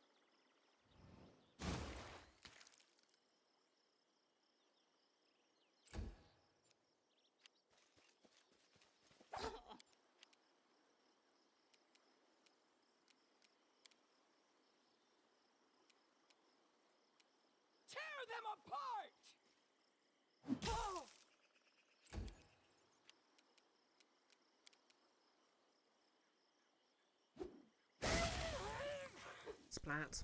Tear them apart! Splat.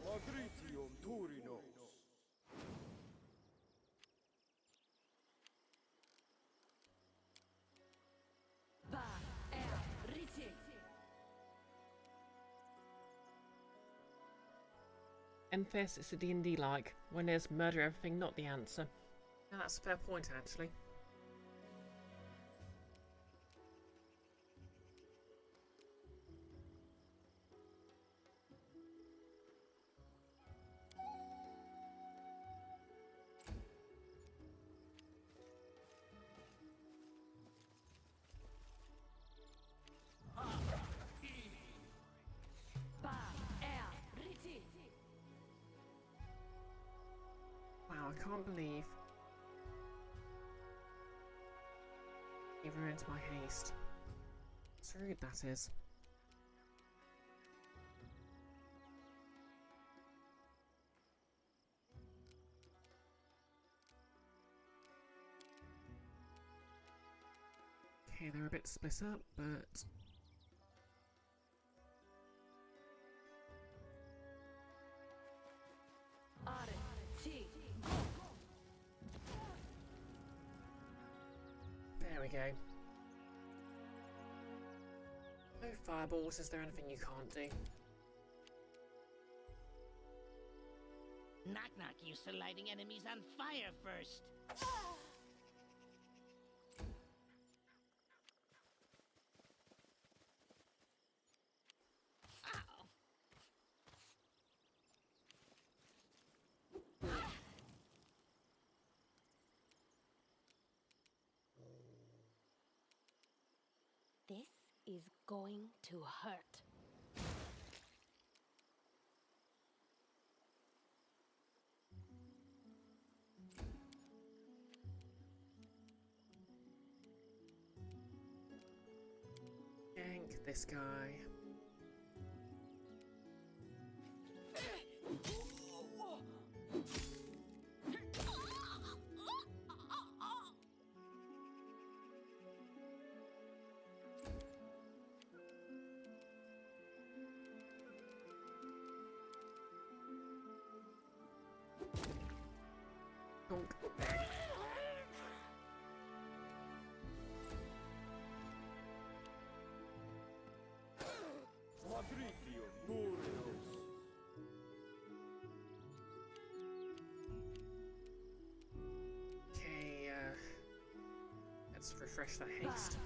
Madritium Turinos. Va riti. Enfys, it's a D&D like. When there's murder everything, not the answer. Now that's a fair point, actually. Wow, I can't believe he ruined my haste. It's rude, that is. Okay, they're a bit split up, but there we go. No fireballs, is there anything you can't do? Knock Knock used to lighting enemies on fire first. Ow. This is going to hurt. Gank this guy. Donk. Madritium Turinos. Okay, let's refresh that haste.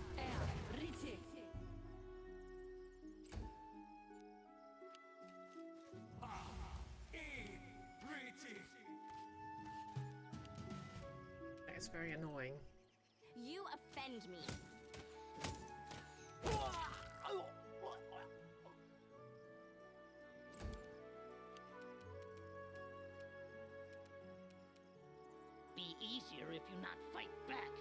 That is very annoying. You offend me. Be easier if you not fight back.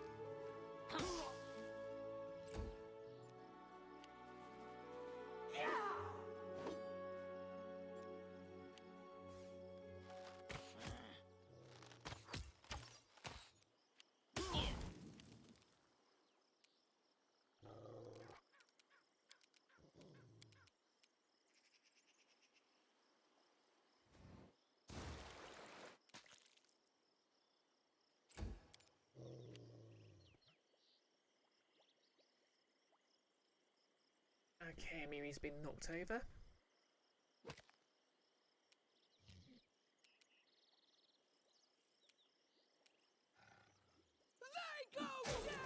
Okay, Mimi's been knocked over. They go down!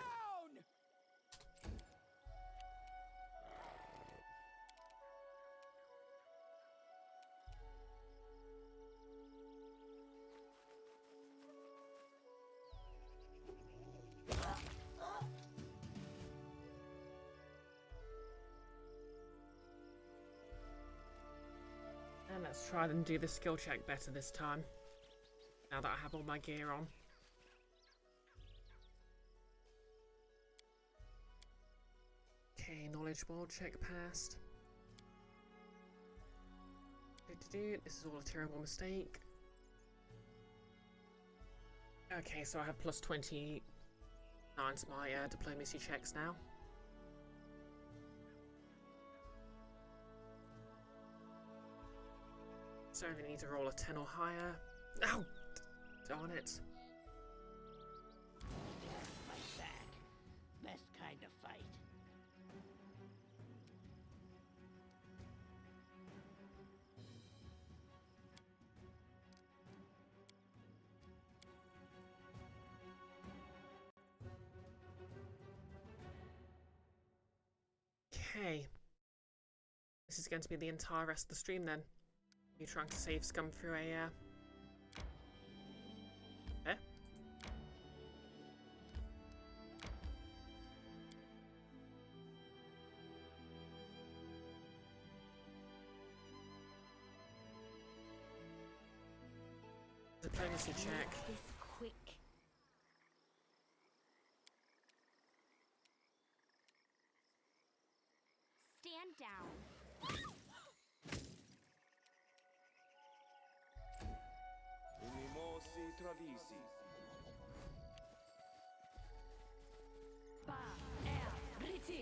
And let's try and do the skill check better this time. Now that I have all my gear on. Okay, knowledge world check passed. This is all a terrible mistake. Okay, so I have plus 29 to my diplomacy checks now. So I only need to roll a 10 or higher. Ow! Darn it. Fight back. Best kind of fight. Okay. This is going to be the entire rest of the stream then. You trying to save scum through a diplomacy check. This quick. Stand down. Unimosi travisi. Ba, er, riti.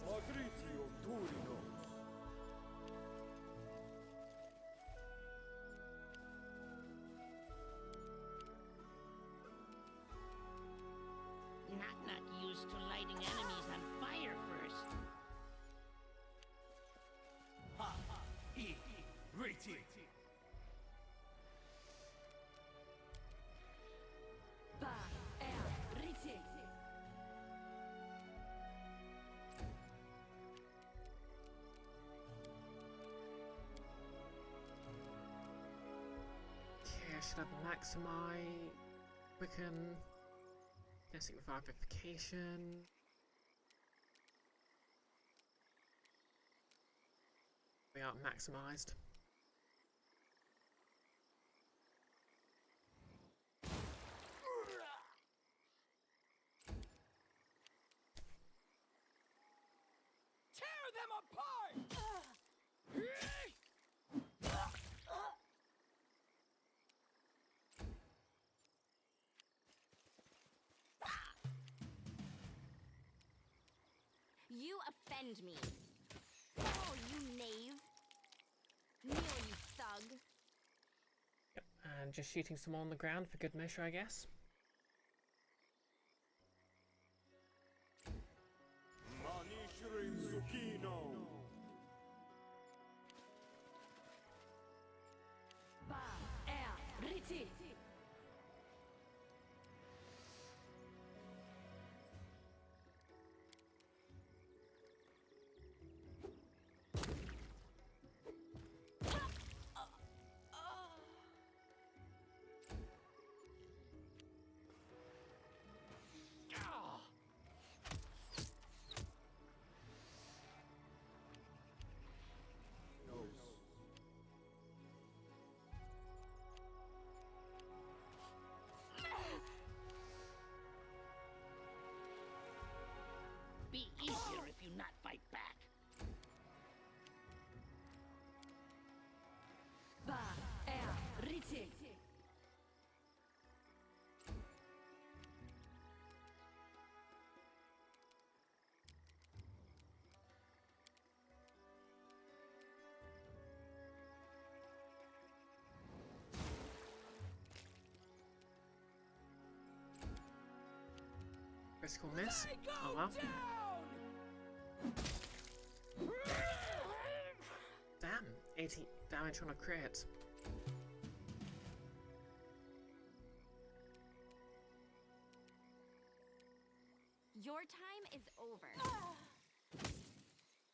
Magritio Turinos. Not used to lighting enemies on fire first. Ha ha. Riti. Ba, er, riti. Okay, I should have maximize quicken. Guessing vivification. We are maximized. Tear them apart! You offend me. Oh, you knave. Kneel, you thug. Yep, and just shooting some on the ground for good measure, I guess. Manishrin Sukino. Ba, er, riti. Critical miss. Oh well. Damn, 80 damage on a crit. Your time is over.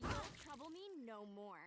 You'll trouble me no more.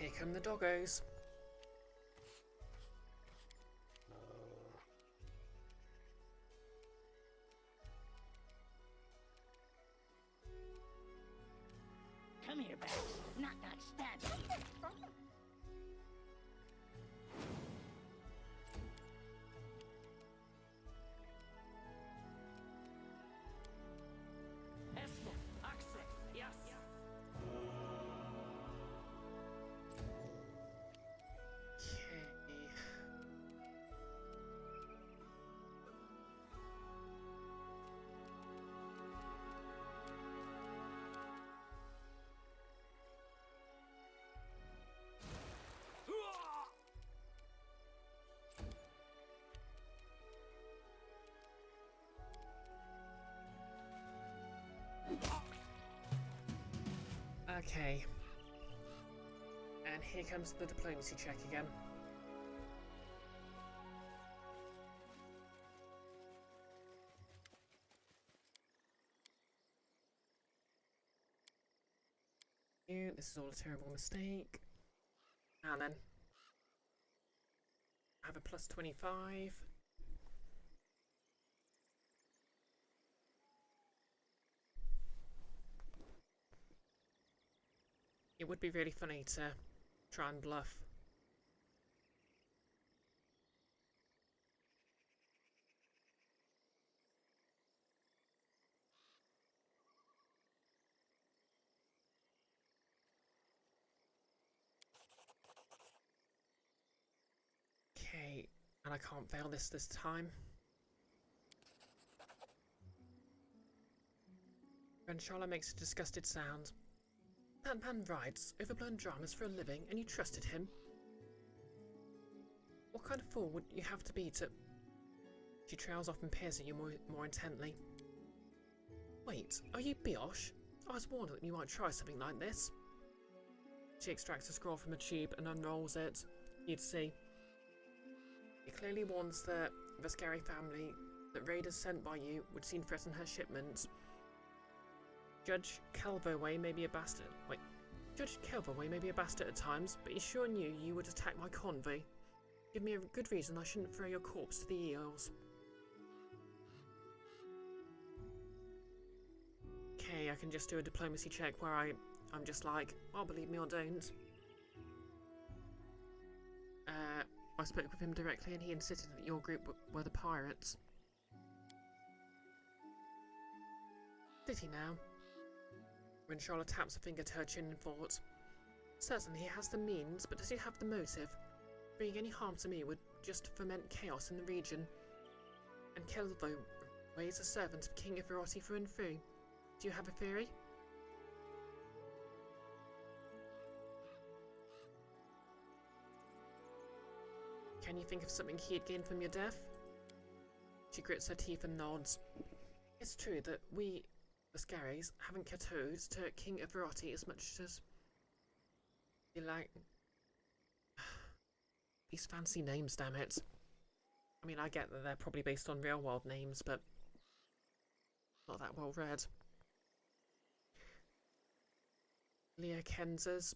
Here come the doggos. Come here, Bax. Not stab me. Okay. And here comes the diplomacy check again. This is all a terrible mistake. And then I have a plus 25. It would be really funny to try and bluff. Okay, and I can't fail this time. When Charlotte makes a disgusted sound. That man writes overblown dramas for a living, and you trusted him? What kind of fool would you have to be to... She trails off and peers at you more intently. Wait, are you Brioche? I was warned that you might try something like this. She extracts a scroll from a tube and unrolls it. You'd see. It clearly warns the Vascari family that raiders sent by you would soon threaten her shipment. Judge Calvoway may be a bastard. Wait. Judge Calvoway may be a bastard at times, but he sure knew you would attack my convoy. Give me a good reason I shouldn't throw your corpse to the eels. Okay, I can just do a diplomacy check where I'm just like, well, believe me or don't. I spoke with him directly and he insisted that your group were the pirates. Did he now? When Charlotte taps a finger to her chin and thought, certainly he has the means, but does he have the motive? Bringing any harm to me would just foment chaos in the region. And Calvoway is a servant of King Iferotti through and through. Do you have a theory? Can you think of something he'd gain from your death? She grits her teeth and nods. It's true that we, the Scaries, haven't kowtowed to King Iferotti as much as you like. These fancy names, damn it. I mean, I get that they're probably based on real-world names, but not that well read. Leah Kenzers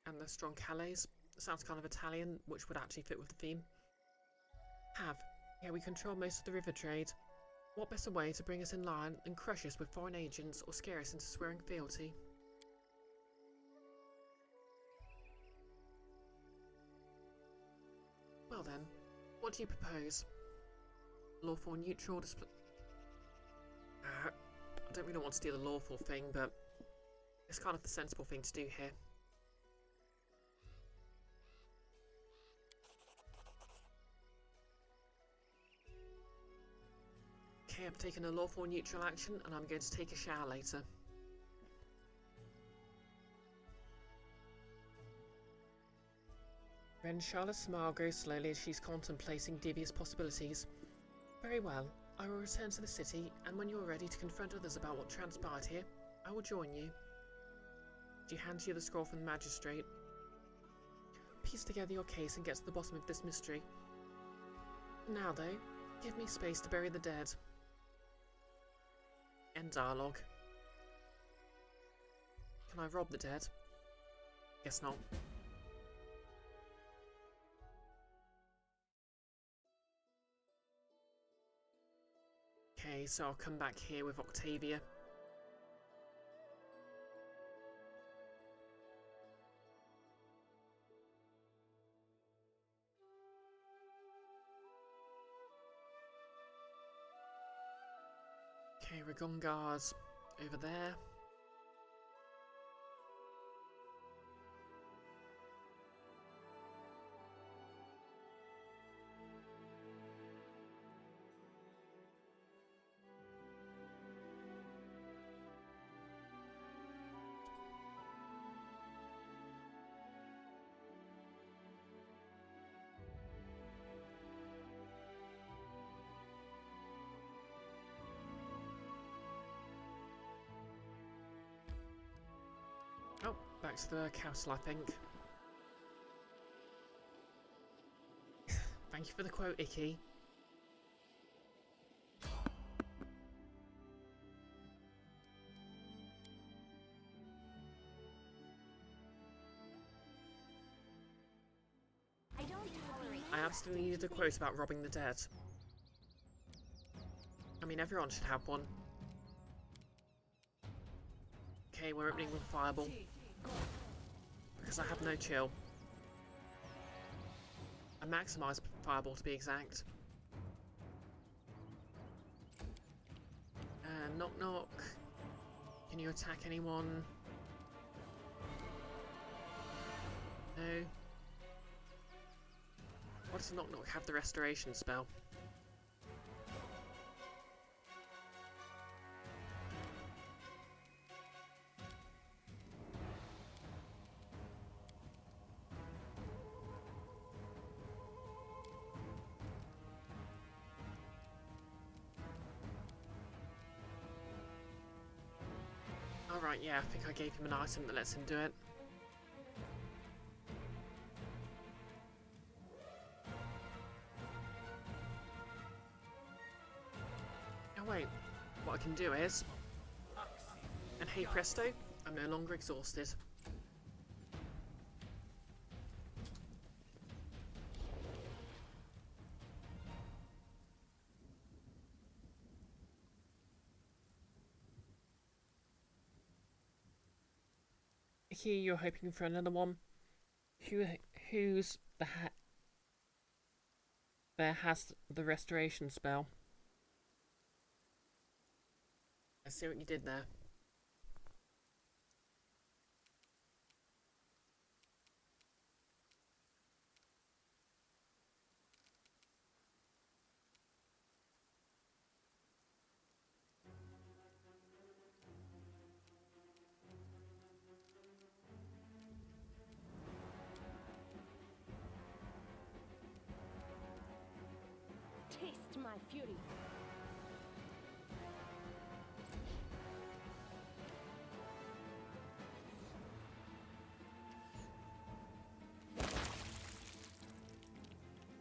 and the Strong Calais. Sounds kind of Italian, which would actually fit with the theme. Yeah, we control most of the river trade. What better way to bring us in line than crush us with foreign agents or scare us into swearing fealty? Well then, what do you propose? Lawful neutral display? I don't really want to do the lawful thing, but it's kind of the sensible thing to do here. Okay, I've taken a lawful neutral action, and I'm going to take a shower later. Then Charlotte's smile grows slowly as she's contemplating devious possibilities. Very well, I will return to the city, and when you are ready to confront others about what transpired here, I will join you. She hands you the scroll from the magistrate. Piece together your case and get to the bottom of this mystery. Now though, give me space to bury the dead. End dialogue. Can I rob the dead? Guess not. Okay, so I'll come back here with Octavia. Okay, Ragongar's over there. Oh, back to the castle, I think. Thank you for the quote, Icky. I don't tolerate. I absolutely needed a quote about robbing the dead. I mean, everyone should have one. Okay, we're opening with a fireball. Because I have no chill. A maximised fireball to be exact. Knock knock. Can you attack anyone? No. Why does knock knock have the restoration spell? Alright, yeah, I think I gave him an item that lets him do it. Oh wait, what I can do is... And hey presto, I'm no longer exhausted. Here you're hoping for another one. Who's there has the restoration spell? I see what you did there. Taste my fury.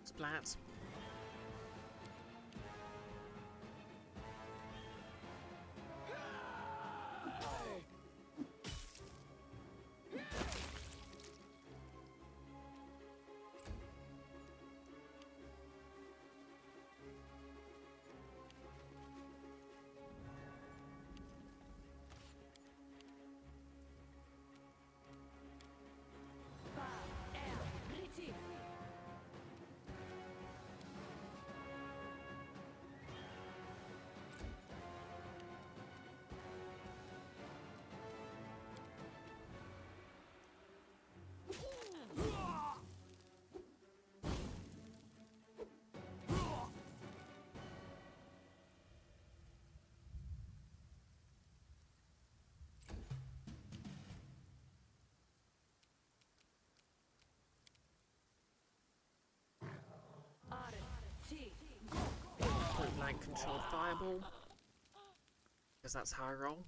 Splat. mind controlled fireball, because that's how I roll.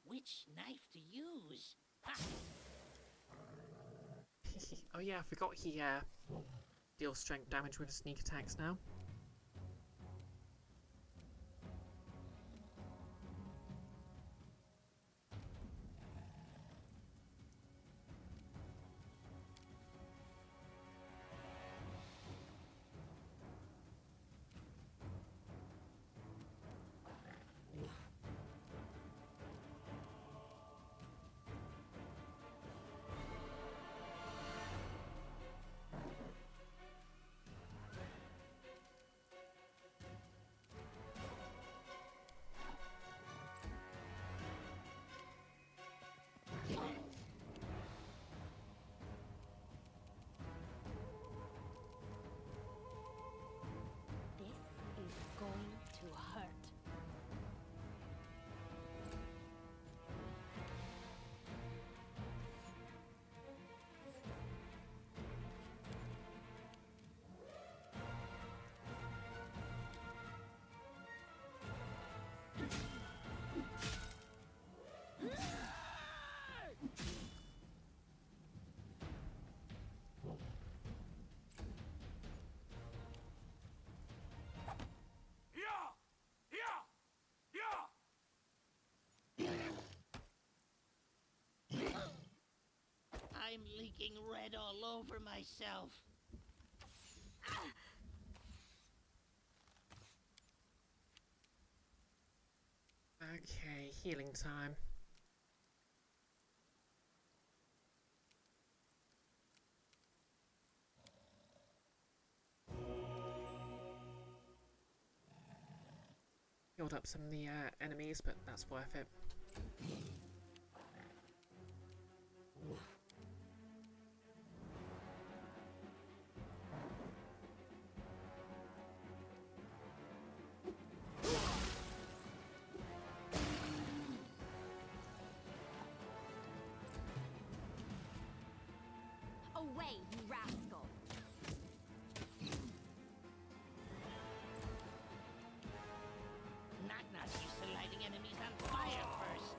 Which knife to use? Ha! Oh yeah, I forgot he deals strength damage with sneak attacks now. This is going to hurt. Yeah! Yeah! Yeah! I'm leaking red all over myself. Okay, healing time. Healed up some of the enemies, but that's worth it. Away, you rascal! Knock-knock's used to lighting enemies on fire first.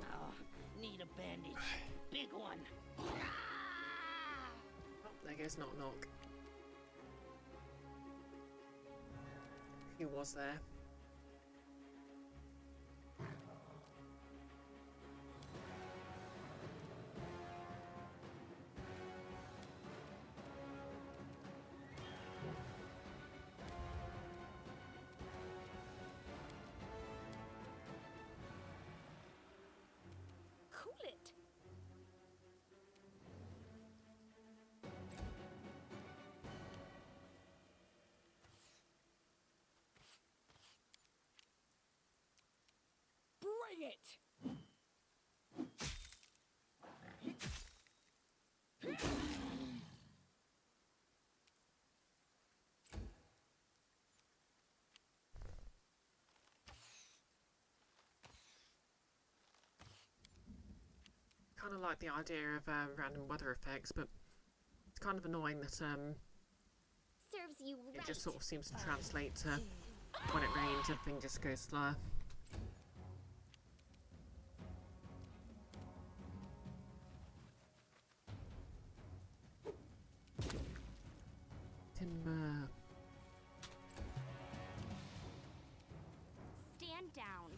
Oh, need a bandage. Big one. Ah! Oh, there goes Knock Knock. Who was there? Cool it. Bring it! Kind of like the idea of random weather effects, but it's kind of annoying that Serves you it right. just sort of seems to translate to when it rains, everything just goes slower. Timber. Stand down.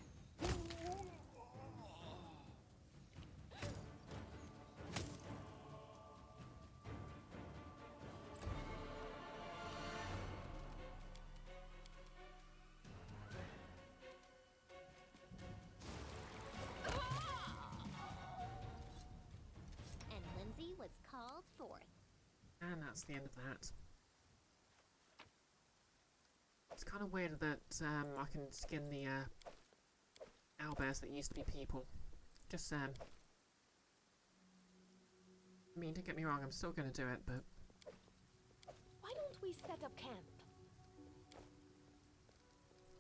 And Lindsay was called forth. And that's the end of that. It's kind of weird that I can skin the owlbears that used to be people. Just I mean, don't get me wrong, I'm still going to do it, but Why don't we set up camp?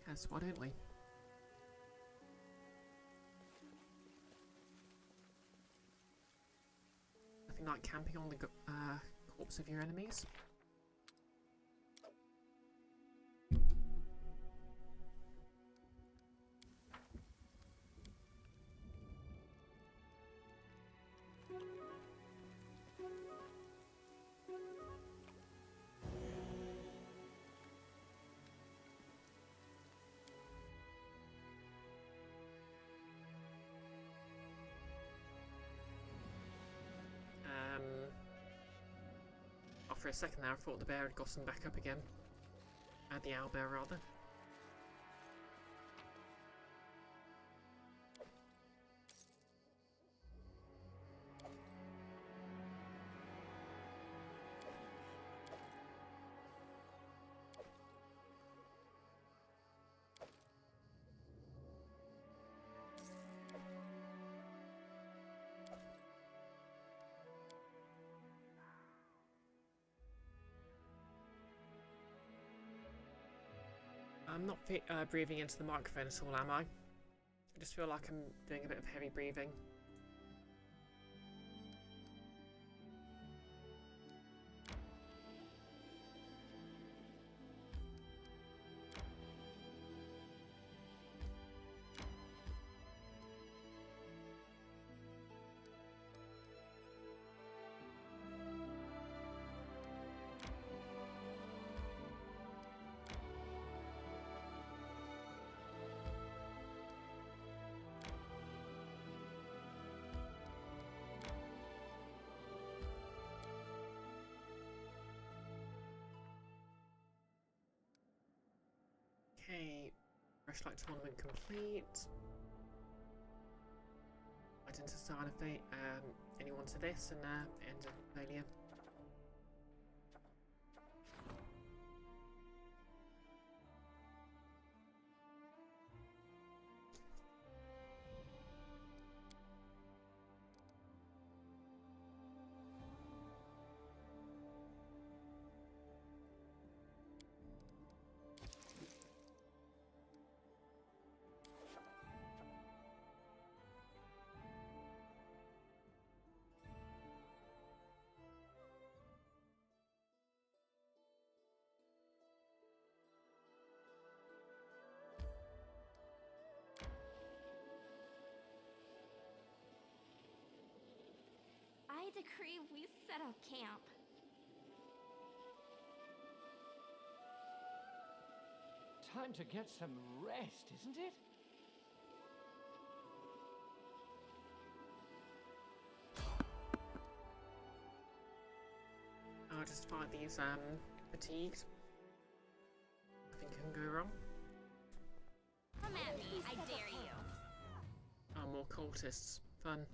yes, why don't we? nothing like camping on the corpse of your enemies. For a second there, I thought the bear had gotten back up again. The owlbear, rather. I'm not breathing into the microphone at all, am I? I just feel like I'm doing a bit of heavy breathing. Okay, Rushlight tournament complete. I didn't assign anyone to this and end of failure. I decree we set up camp. Time to get some rest, isn't it? I'll just find these fatigued. Nothing can go wrong. Come at me, I dare you. Oh, more cultists. Fun.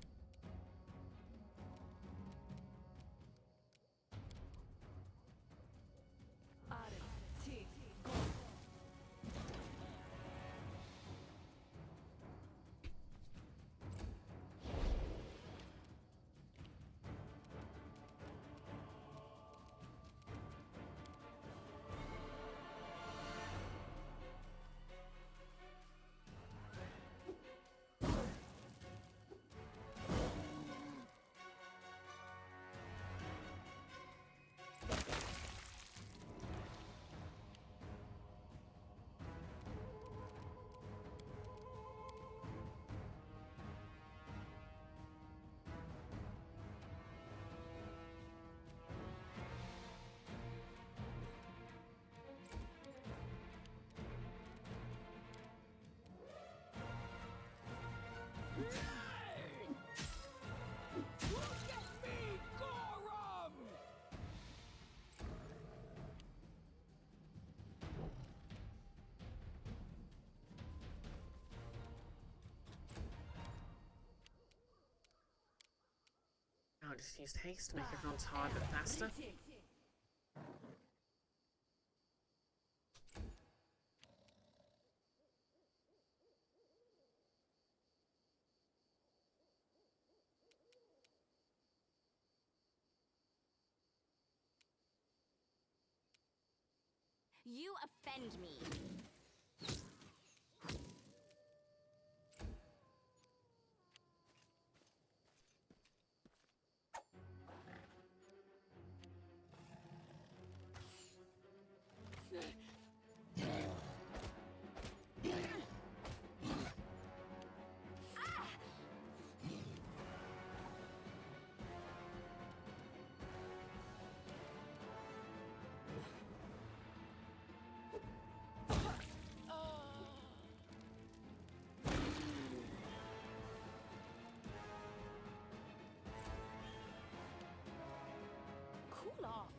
I'll just use haste to make everyone tired a bit faster. You offend me. Cool off.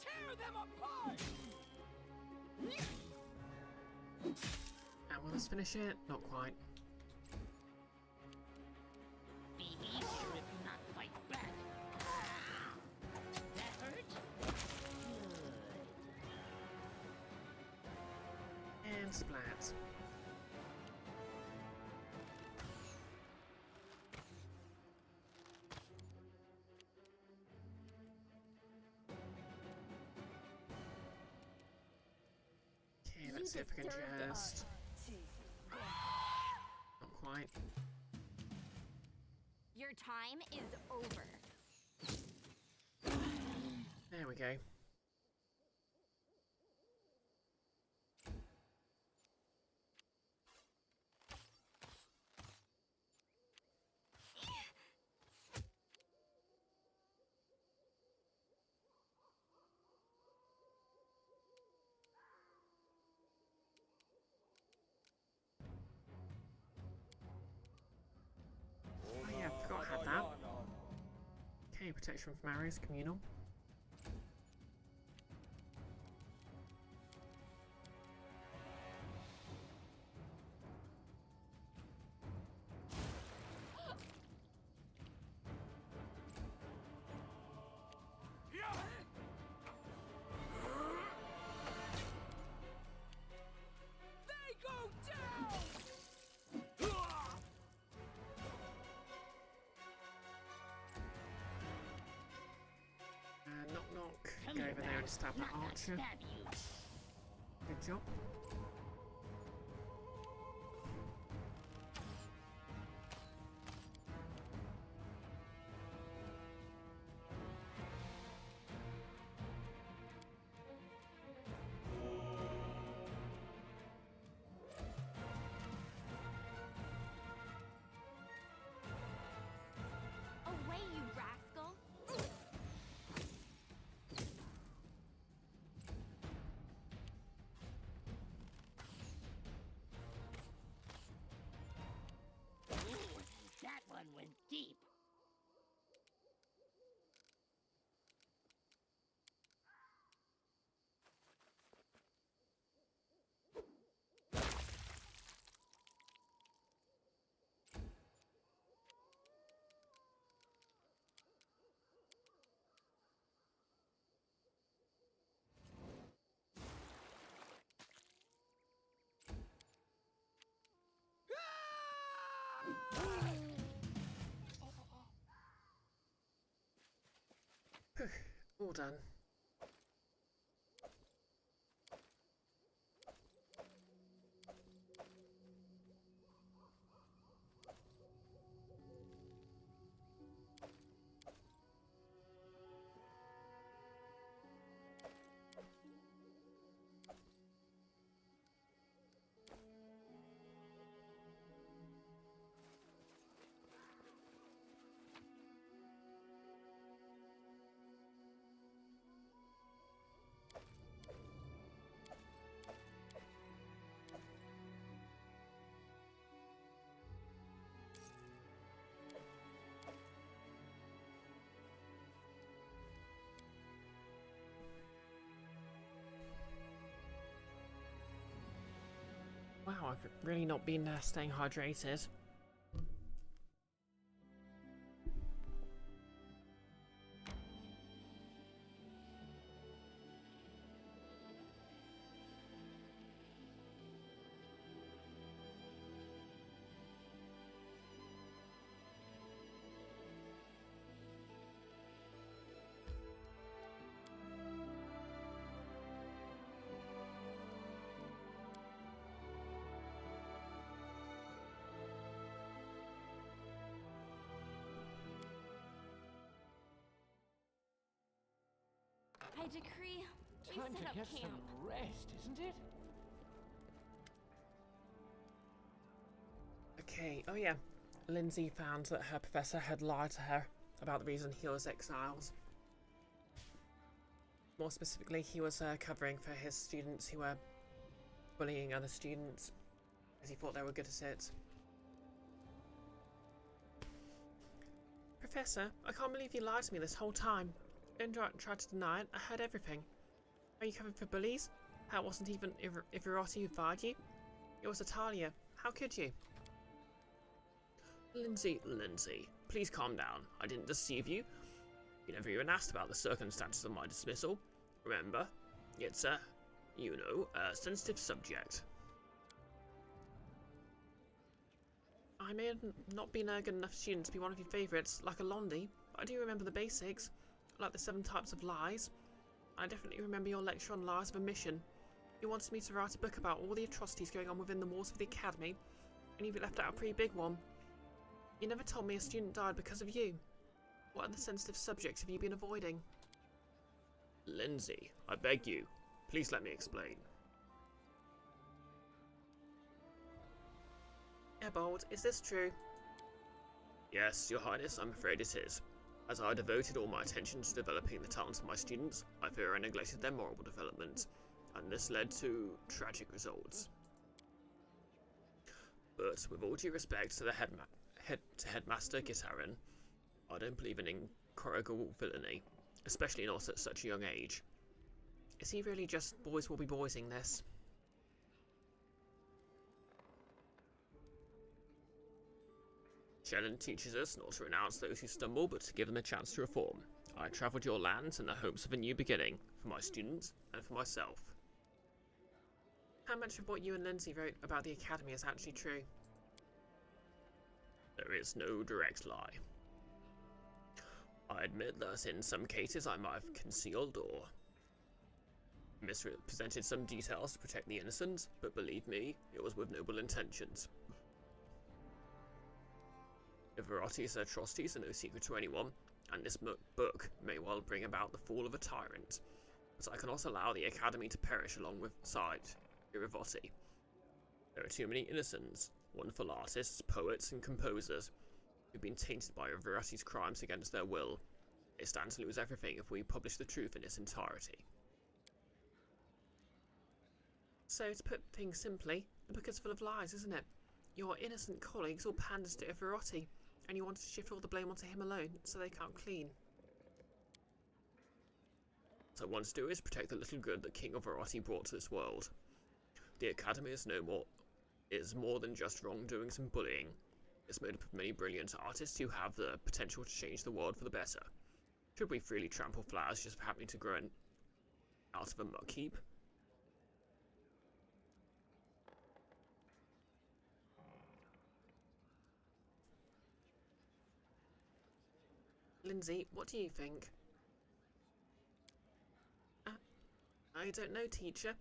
Tear them apart! And will this finish it? Not quite. Be easier if you not fight back. That hurt? Good. And splat. Okay, let's see if we can just... Not quite. Your time is over. There we go. Oh yeah, I forgot I had that. Okay, protection from arrows, communal. They go down! Knock knock. Come Go here, over there and stab that Not gonna archer. stab you. Good job. Away, you rascal! Ooh, that one went deep. All done. Wow, I've really not been staying hydrated. I decree we Time set to up get camp. some rest, isn't it? Okay, oh yeah. Lindsay found that her professor had lied to her about the reason he was exiled. More specifically, he was covering for his students who were bullying other students. As he thought they were good at it. Professor, I can't believe you lied to me this whole time. Don't try to deny it. I heard everything. Are you coming for bullies? That wasn't even Ivirati who fired you. It was Atalia. How could you? Lindsay, please calm down. I didn't deceive you. You never even asked about the circumstances of my dismissal. Remember, it's a sensitive subject. I may have not been a good enough student to be one of your favourites, like a Londi, but I do remember the basics, like the 7 types of lies. I definitely remember your lecture on lies of omission. You wanted me to write a book about all the atrocities going on within the walls of the academy, and you left out a pretty big one. You never told me a student died because of you. What other sensitive subjects have you been avoiding? Lindsay, I beg you, please let me explain. Ebold, is this true? Yes, Your Highness, I'm afraid it is. As I devoted all my attention to developing the talents of my students, I fear I neglected their moral development, and this led to tragic results. But with all due respect to the Headmaster Gitarin, I don't believe in incorrigible villainy, especially not at such a young age. Is he really just boys will be boysing this? Shannon teaches us not to renounce those who stumble, but to give them a chance to reform. I travelled your lands in the hopes of a new beginning, for my students and for myself. How much of what you and Lindsay wrote about the academy is actually true? There is no direct lie. I admit that in some cases I might have concealed or misrepresented some details to protect the innocent, but believe me, it was with noble intentions. Ivirati's atrocities are no secret to anyone, and this book may well bring about the fall of a tyrant, but I cannot allow the academy to perish alongside Ivirati. There are too many innocents, wonderful artists, poets, and composers who've been tainted by Ivirati's crimes against their will. They stand to lose everything if we publish the truth in its entirety. So, to put things simply, the book is full of lies, isn't it? Your innocent colleagues all pandered to Ivirati, and you wanted to shift all the blame onto him alone, so they can't clean. What I want to do is protect the little good that King Ivirati brought to this world. The academy is more than just wrongdoings and bullying. It's made up of many brilliant artists who have the potential to change the world for the better. Should we freely trample flowers just for happening to grow out of a muck heap? Lindsay, what do you think? I don't know, teacher.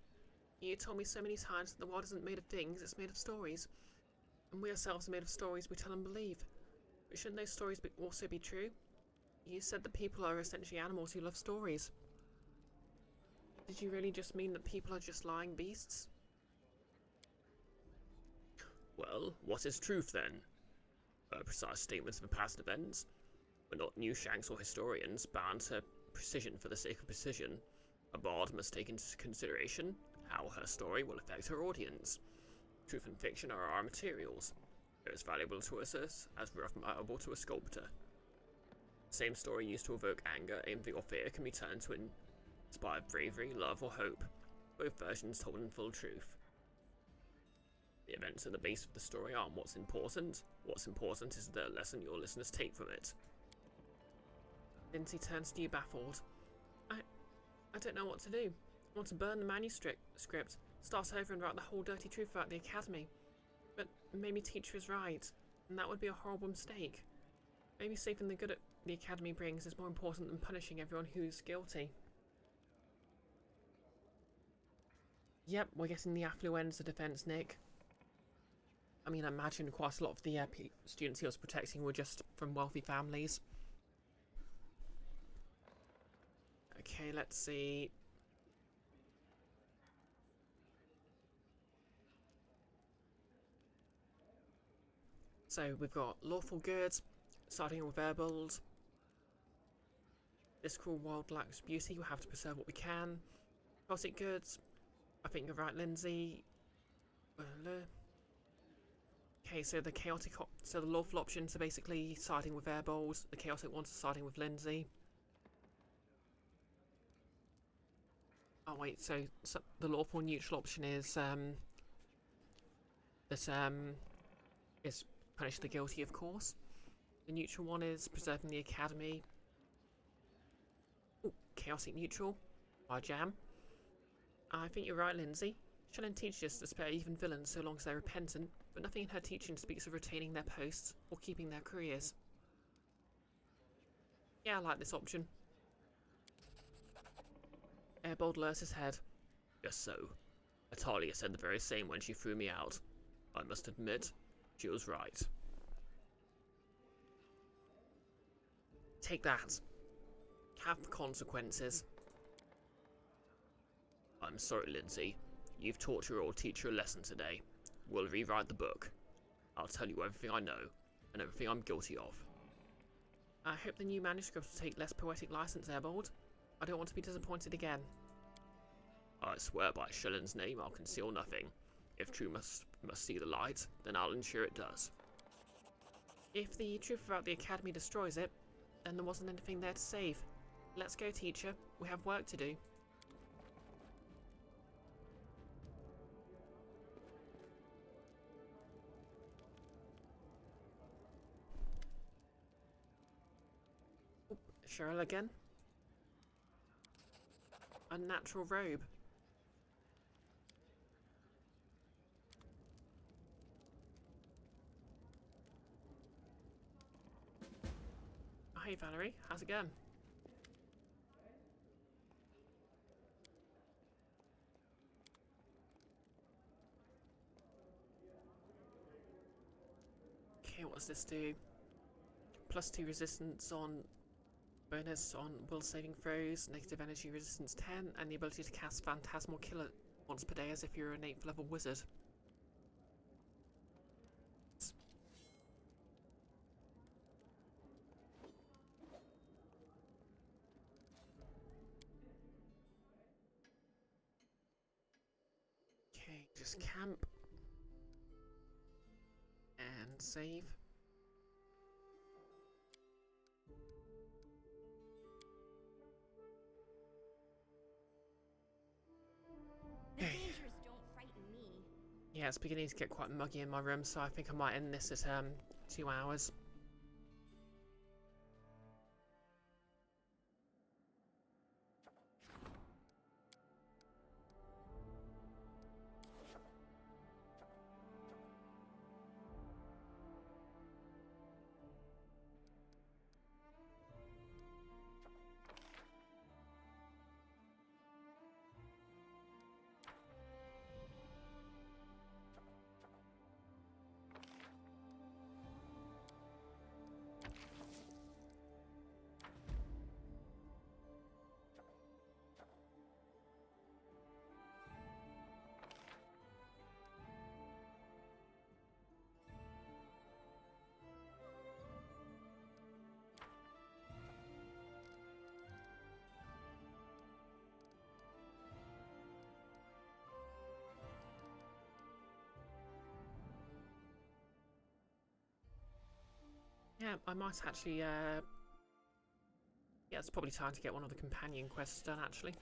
You told me so many times that the world isn't made of things, it's made of stories. And we ourselves are made of stories we tell and believe. But shouldn't those stories also be true? You said that people are essentially animals who love stories. Did you really just mean that people are just lying beasts? Well, what is truth then? Precise statements of past events? We're not new shanks or historians bound to precision for the sake of precision. A bard must take into consideration how her story will affect her audience. Truth and fiction are our materials. They're as valuable to us as rough marble to a sculptor. The same story used to evoke anger, envy, or fear can be turned to inspire bravery, love, or hope. Both versions told in full truth. The events at the base of the story aren't what's important. What's important is the lesson your listeners take from it. Lindsay turns to you baffled. I don't know what to do. I want to burn the manuscript, start over and write the whole dirty truth about the academy. But maybe teacher is right, and that would be a horrible mistake. Maybe saving the good the academy brings is more important than punishing everyone who's guilty. Yep, we're getting the affluenza defense, Nick. I mean, I imagine quite a lot of the students he was protecting were just from wealthy families. Okay, let's see. So we've got lawful goods, starting with Verbold. This cruel world lacks beauty, we have to preserve what we can. Cosmic goods, I think you're right, Lindsay. Okay, so so the lawful options are basically siding with Airbold, the chaotic ones are siding with Lindsay. Oh wait, so the lawful neutral option is is punish the guilty, of course. The neutral one is preserving the academy. Ooh, chaotic neutral. By Jam. I think you're right, Lindsay. Shannon teaches us to spare even villains so long as they're repentant, but nothing in her teaching speaks of retaining their posts or keeping their careers. Yeah, I like this option. Airbold lowers his head. Just so. Atalia said the very same when she threw me out. I must admit, she was right. Take that. Have the consequences. I'm sorry, Lindsay. You've taught your old teacher a lesson today. We'll rewrite the book. I'll tell you everything I know, and everything I'm guilty of. I hope the new manuscript will take less poetic license, Airbold. I don't want to be disappointed again. I swear by Shellen's name I'll conceal nothing. If truth must see the light, then I'll ensure it does. If the truth about the Academy destroys it, then there wasn't anything there to save. Let's go, teacher. We have work to do. Oh, Cheryl again? Unnatural robe. Oh, hey Valerie, how's it going? Okay, what does this do? +2 resistance on bonus on will saving throws, negative energy resistance 10, and the ability to cast Phantasmal Killer once per day as if you're an 8th level wizard. Okay, just camp. And save. The dangers don't frighten me. Yeah, it's beginning to get quite muggy in my room, so I think I might end this at 2 hours. Yeah, I might actually, yeah, it's probably time to get one of the companion quests done, actually.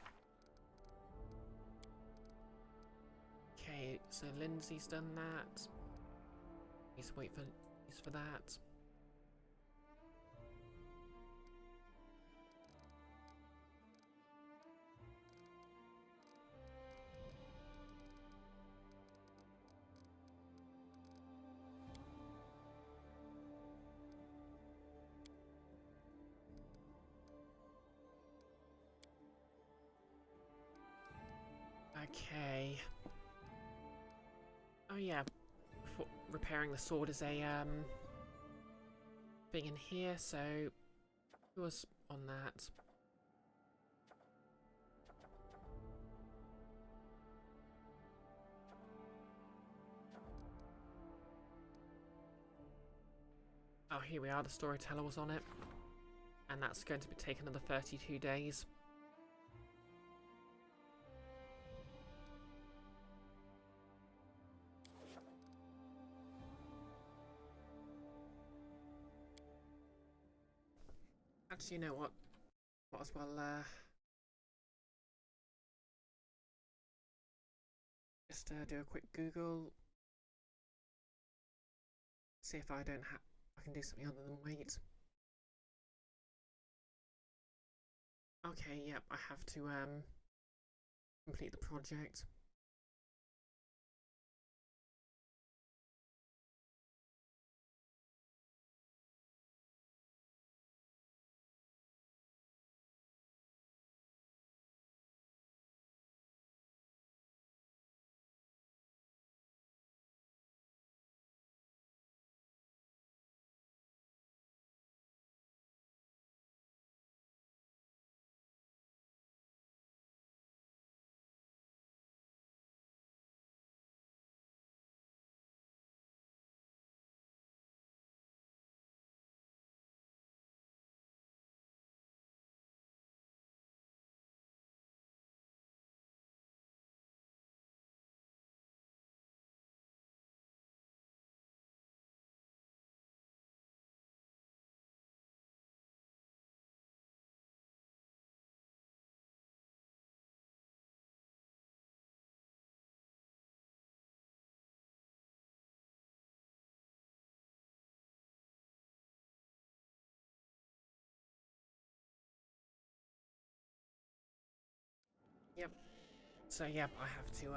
Okay, so Lindsay's done that. Needs to wait for that. Okay. Oh yeah, repairing the sword is a thing in here, so who was on that? Oh, here we are, the storyteller was on it. And that's going to take another 32 days. Actually, you know what? Might as well just do a quick Google. See if I can do something other than wait. Okay, yep, I have to complete the project. Yep. So yep, I have to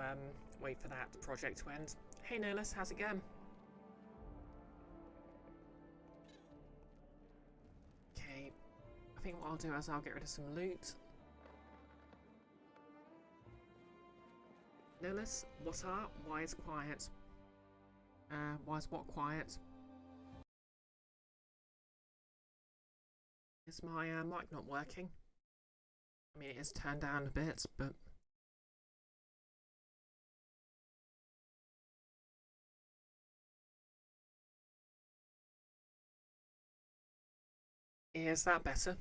wait for that project to end. Hey Nolus, how's it going? Okay, I think what I'll do is I'll get rid of some loot. Nolus, what are? Why is quiet? Why is what quiet? Is my mic not working? I mean, it is turned down a bit, but... Is that better?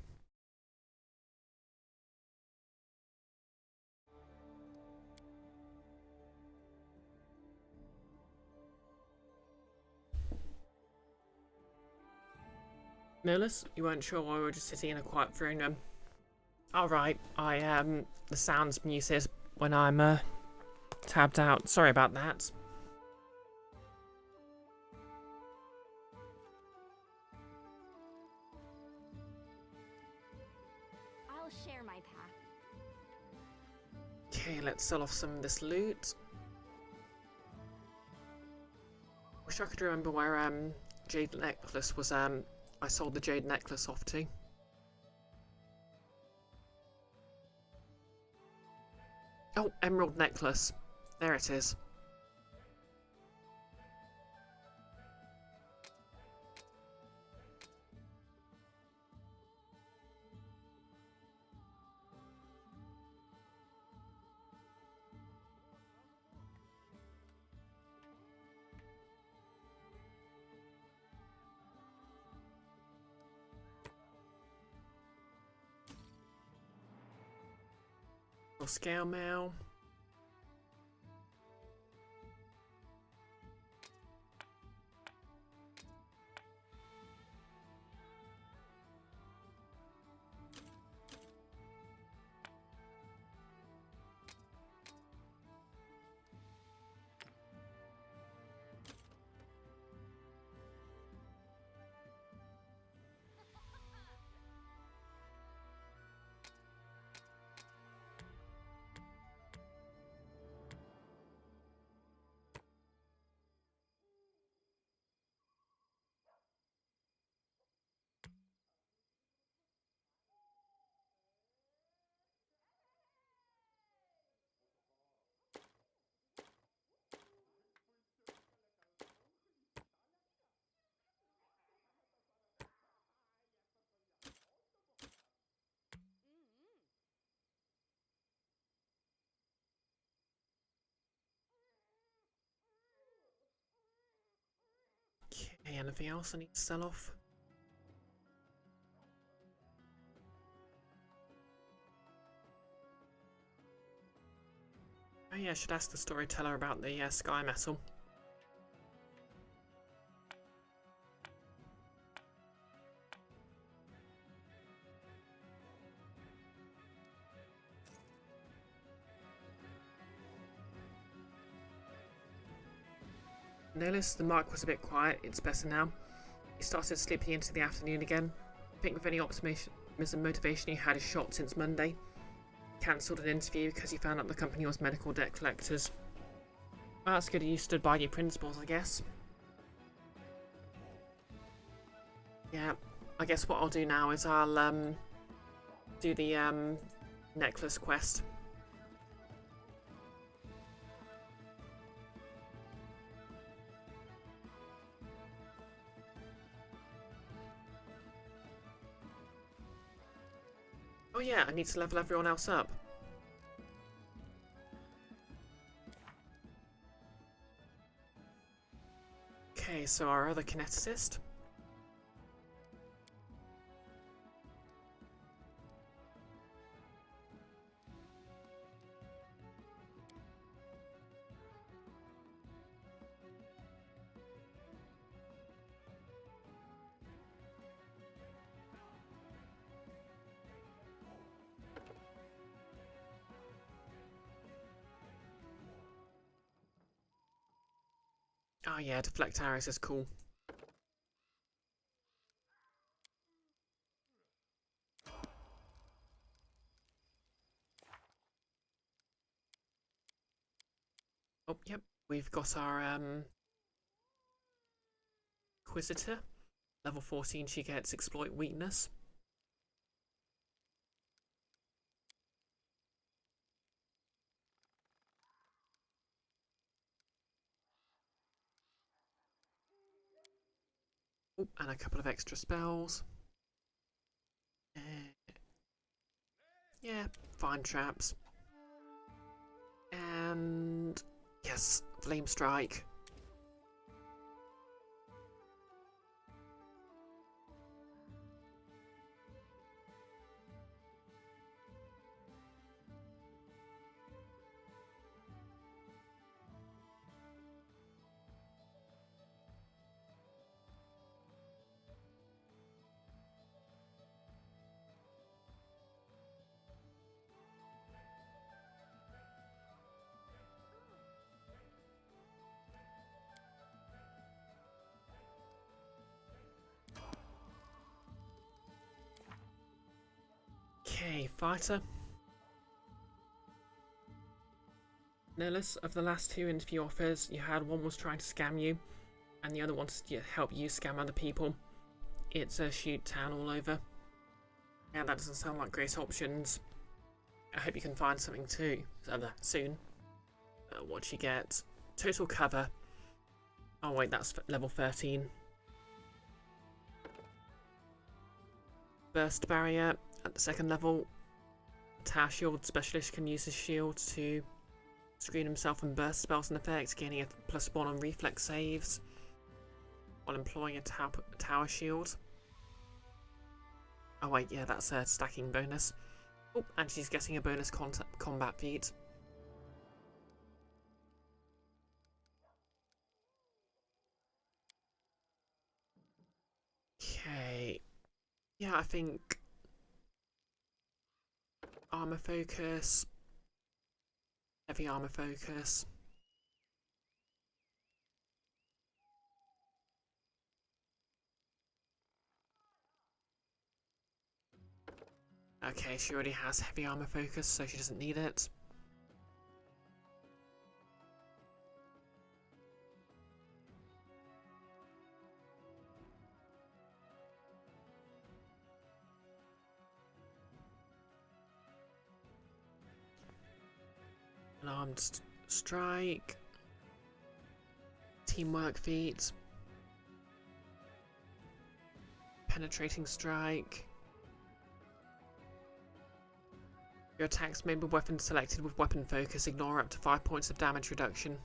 Nolus, you weren't sure why we were just sitting in a quiet throne room. Alright, the sound's muted when I'm, tabbed out. Sorry about that. I'll share my path. Okay, let's sell off some of this loot. Wish I could remember where, Jade Necklace was, I sold the Jade Necklace off to. Oh, Emerald Necklace. There it is. Scale mail. Okay, anything else I need to sell off? Oh yeah, I should ask the storyteller about the sky metal. Notice the mark was a bit quiet. It's better now. He started sleeping into the afternoon again. I think with any optimism and motivation he had his shot since Monday. Cancelled an interview because he found out the company was medical debt collectors. Well, that's good you stood by your principles, I guess. Yeah, I guess what I'll do now is I'll do the necklace quest. Oh yeah, I need to level everyone else up. Okay, so our other kineticist. Oh yeah, deflect arrows is cool. Oh, yep, we've got our Inquisitor. Level 14, she gets exploit weakness. Oh, and a couple of extra spells. Yeah, fine traps. And yes, flame strike. Okay, fighter. Notice of the last two interview offers, you had one was trying to scam you, and the other wanted to help you scam other people. It's a shoot town all over. Yeah, that doesn't sound like great options. I hope you can find something too soon. What'd you get? Total cover. Oh wait, that's level 13. Burst barrier at the second level. Tower shield specialist can use his shield to screen himself and burst spells and effects, gaining a +1 on reflex saves while employing a tower shield. Oh wait, yeah, that's a stacking bonus. Oh, and she's getting a bonus combat feat. Okay. Yeah, I think armor focus, heavy armor focus. Okay, she already has heavy armor focus, so she doesn't need it. Alarmed strike. Teamwork feat. Penetrating strike. Your attacks made with weapons selected with weapon focus ignore up to 5 points of damage reduction.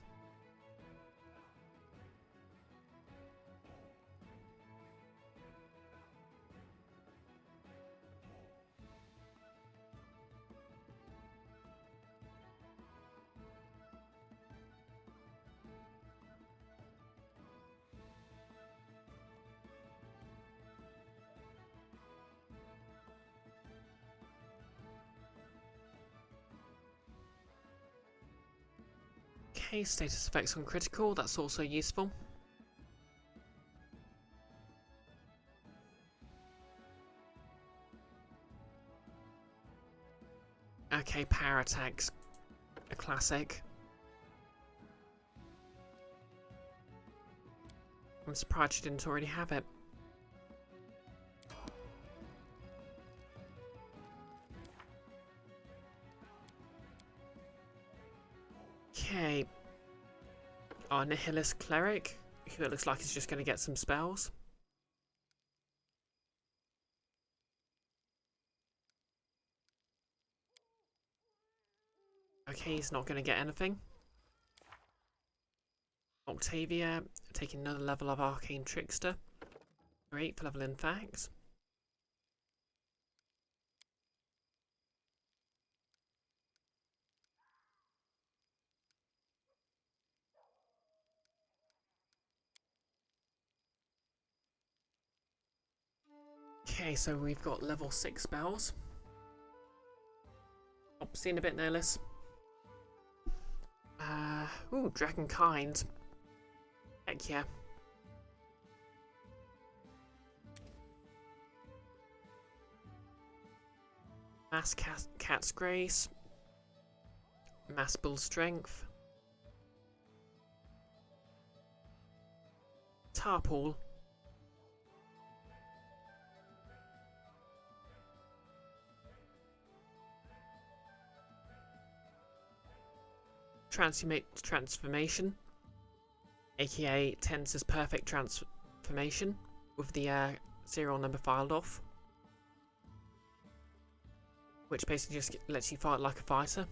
Okay, status effects on critical, that's also useful. Okay, power attacks. A classic. I'm surprised she didn't already have it. Okay. Our Nihilist Cleric, who it looks like he's just going to get some spells. Okay, he's not going to get anything. Octavia, taking another level of Arcane Trickster. Great for leveling Thax. Okay, so we've got level 6 spells. Oh, seen a bit nervous. Ooh, Dragonkind. Heck yeah. Mass Cat's Grace. Mass Bull Strength. Tarpool. Transformation, aka Tensor's Perfect Transformation, with the serial number filed off, which basically just lets you fight like a fighter.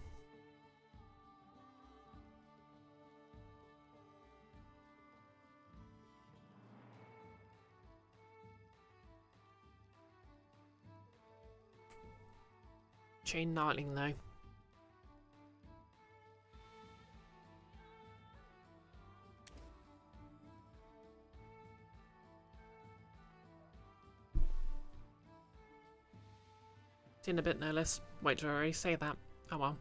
Chain Knightling though. In a bit no less. Wait, did I already say that? Oh well.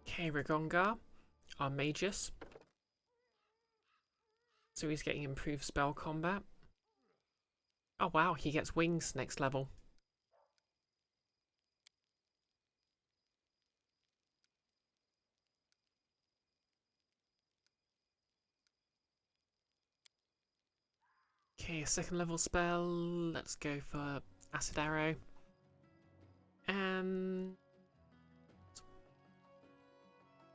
Okay, Ragongar, our Magus. So he's getting improved spell combat. Oh wow, he gets wings next level. Okay, a second level spell. Let's go for Acid Arrow. And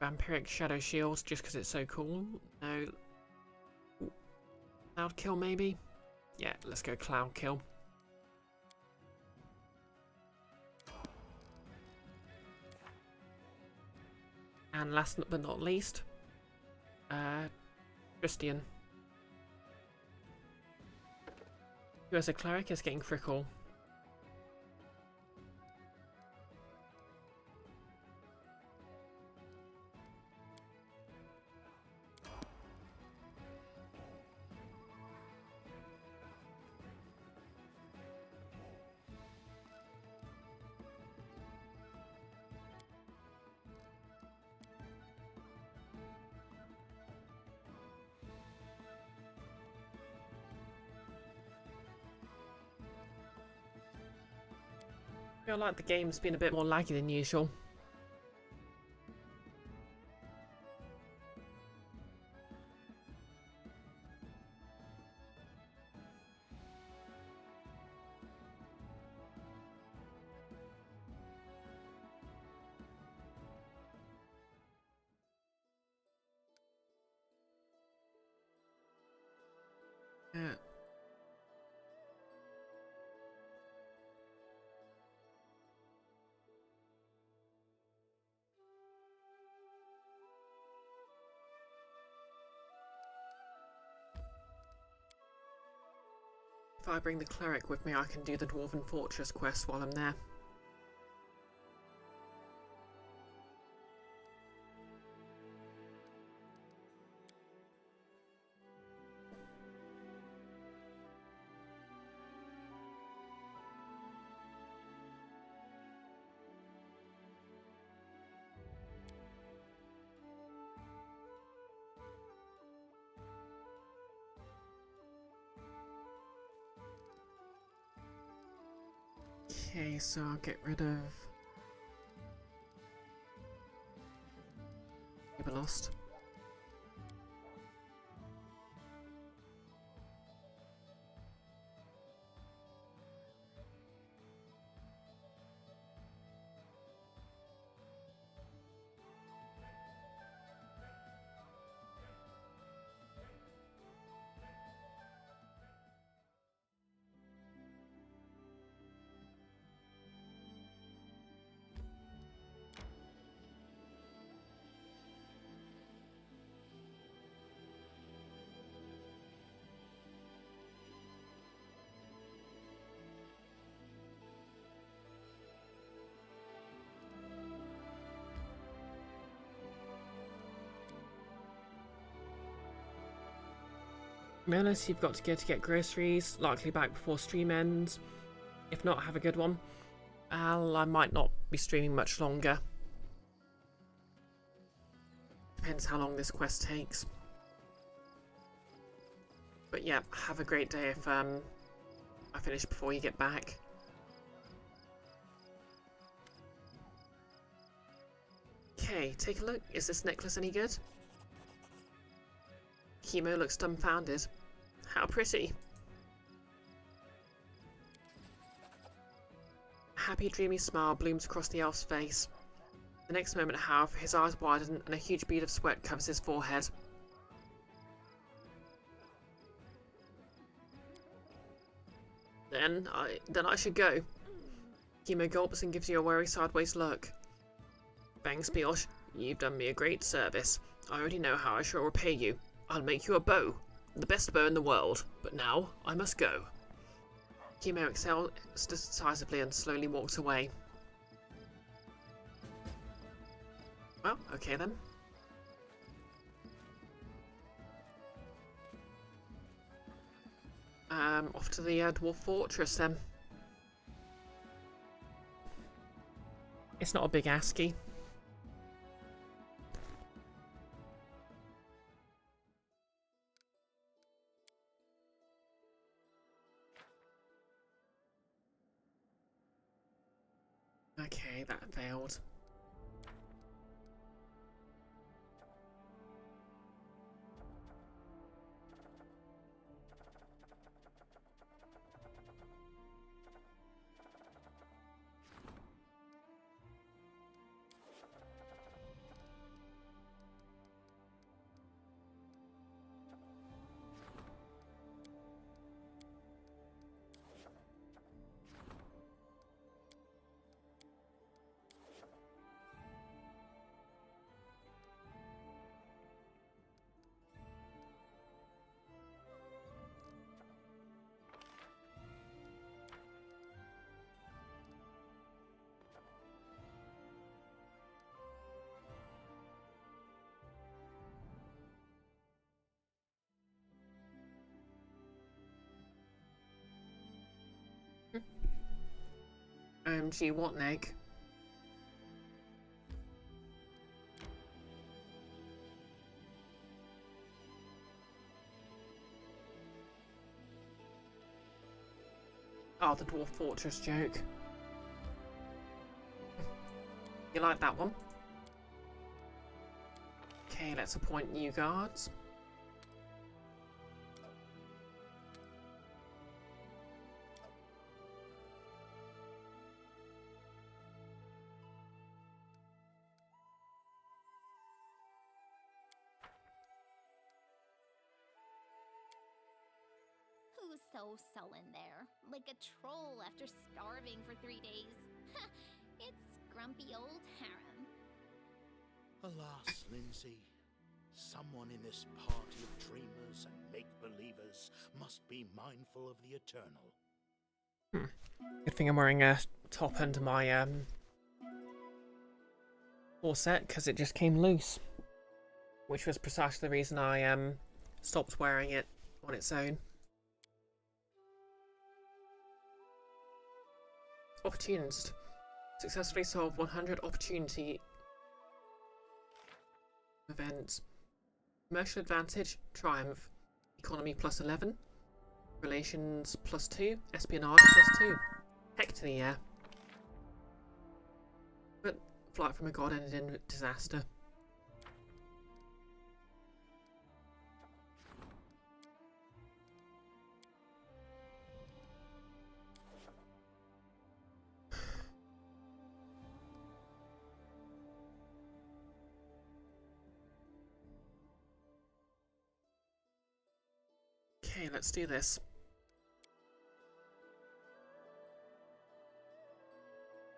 Vampiric Shadow Shield, just because it's so cool. No. Cloud Kill maybe? Yeah, let's go Cloud Kill. And last but not least, Christian. Who as a cleric is getting Frickle. I feel like the game's been a bit more laggy than usual. Yeah. If I bring the cleric with me, I can do the Dwarven Fortress quest while I'm there. Okay, so I'll get rid of Labor Lost. Unless you've got to go to get groceries, likely back before stream ends. If not, have a good one. I might not be streaming much longer. Depends how long this quest takes. But yeah, have a great day if I finish before you get back. Okay, take a look. Is this necklace any good? Chemo looks dumbfounded. How pretty. A happy, dreamy smile blooms across the elf's face. The next moment, however, his eyes widen and a huge bead of sweat covers his forehead. Then I should go. Chemo gulps and gives you a wary sideways look. Thanks, Brioche. You've done me a great service. I already know how I shall repay you. I'll make you a bow. The best bow in the world. But now, I must go. Chemo exhales decisively and slowly walks away. Well, okay then. Off to the dwarf fortress then. It's not a big ASCII. Okay, that failed. Gee, what, Nick? Oh, the dwarf fortress joke. You like that one? Okay, let's appoint new guards. Who's so sullen there? Like a troll after starving for 3 days. It's grumpy old Harem. Alas, Lindsay, someone in this party of dreamers and make-believers must be mindful of the eternal. Good thing I'm wearing a top under my corset, because it just came loose. Which was precisely the reason I stopped wearing it on its own. Opportunist. Successfully solve 100 opportunity events. Commercial advantage, triumph. Economy plus 11. Relations plus 2. Espionage plus 2. Heck to the air. But flight from a god ended in disaster. Okay, let's do this.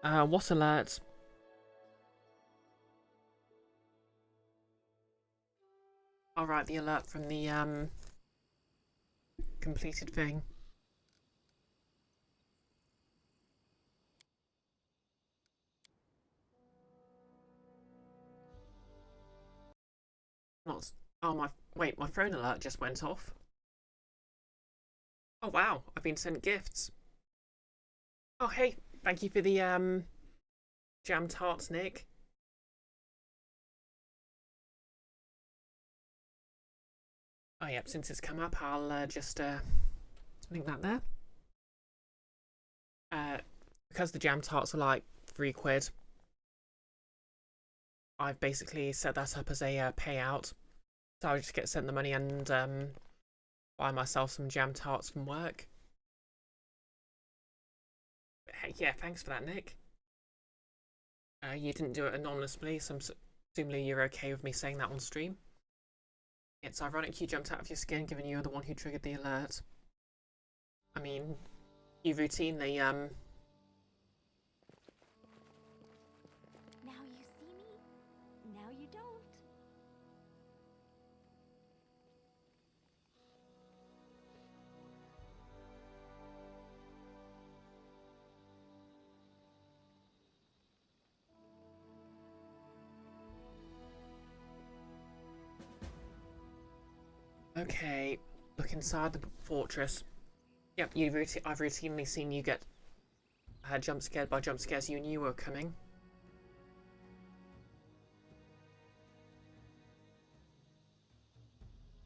What alert? Alright, the alert from the, completed thing. Not... Oh, wait, my phone alert just went off. Oh, wow, I've been sent gifts. Oh, hey, thank you for the, jam tarts, Nick. Oh, yep, since it's come up, I'll, just, link that there. Because the jam tarts are like £3, I've basically set that up as a payout. So I'll just get sent the money and buy myself some jam tarts from work. But hey, yeah, thanks for that, Nick. You didn't do it anonymously, so I'm assuming you're okay with me saying that on stream. It's ironic you jumped out of your skin given you're the one who triggered the alert. I mean, you routinely, Now you see me, now you don't. Okay, look inside the fortress. Yep, I've routinely seen you get jump scared by jump scares you knew were coming.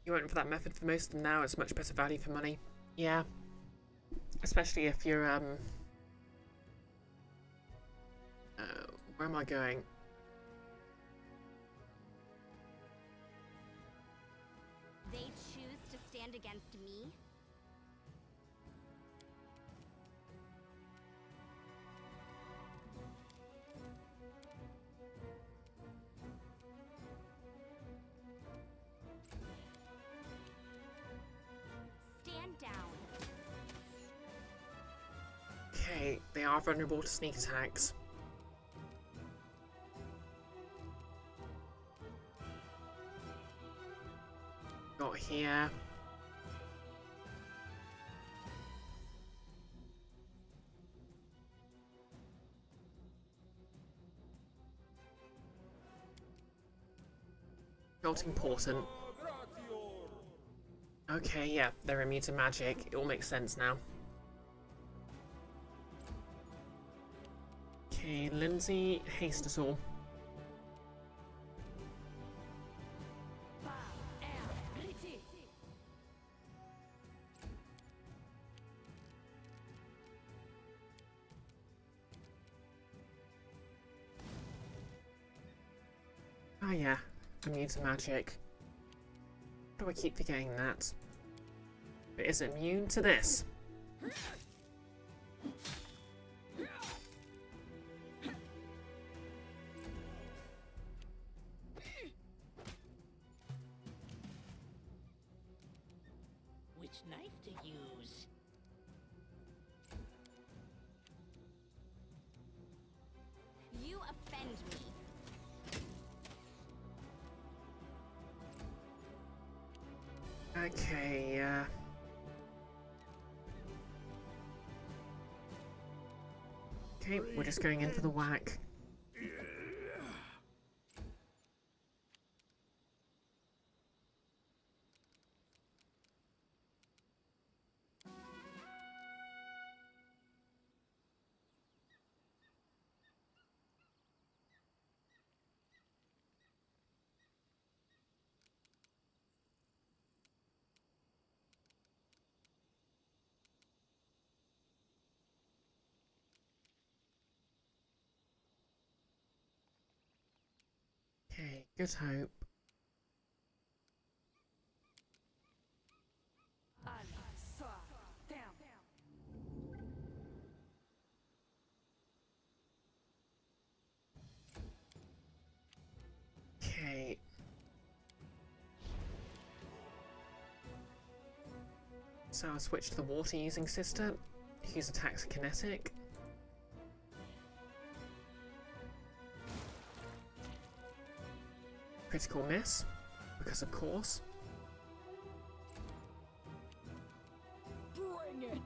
You went for that method for most of them now, it's much better value for money. Yeah. Especially if you're, where am I going? They choose to stand against me? Stand down. Okay, they are vulnerable to sneak attacks. Got here. Not important. Okay, yeah, they're immune to magic. It all makes sense now. Okay, Lindsay, haste us all. Oh yeah, immune to magic. How do I keep forgetting that? It is immune to this. Which knife to use? You offend me. Okay, okay, we're just going in for the whack. Okay, good hope. Okay. So I'll switch to the water using sister, whose attacks are kinetic. Critical miss, because of course. Bring it!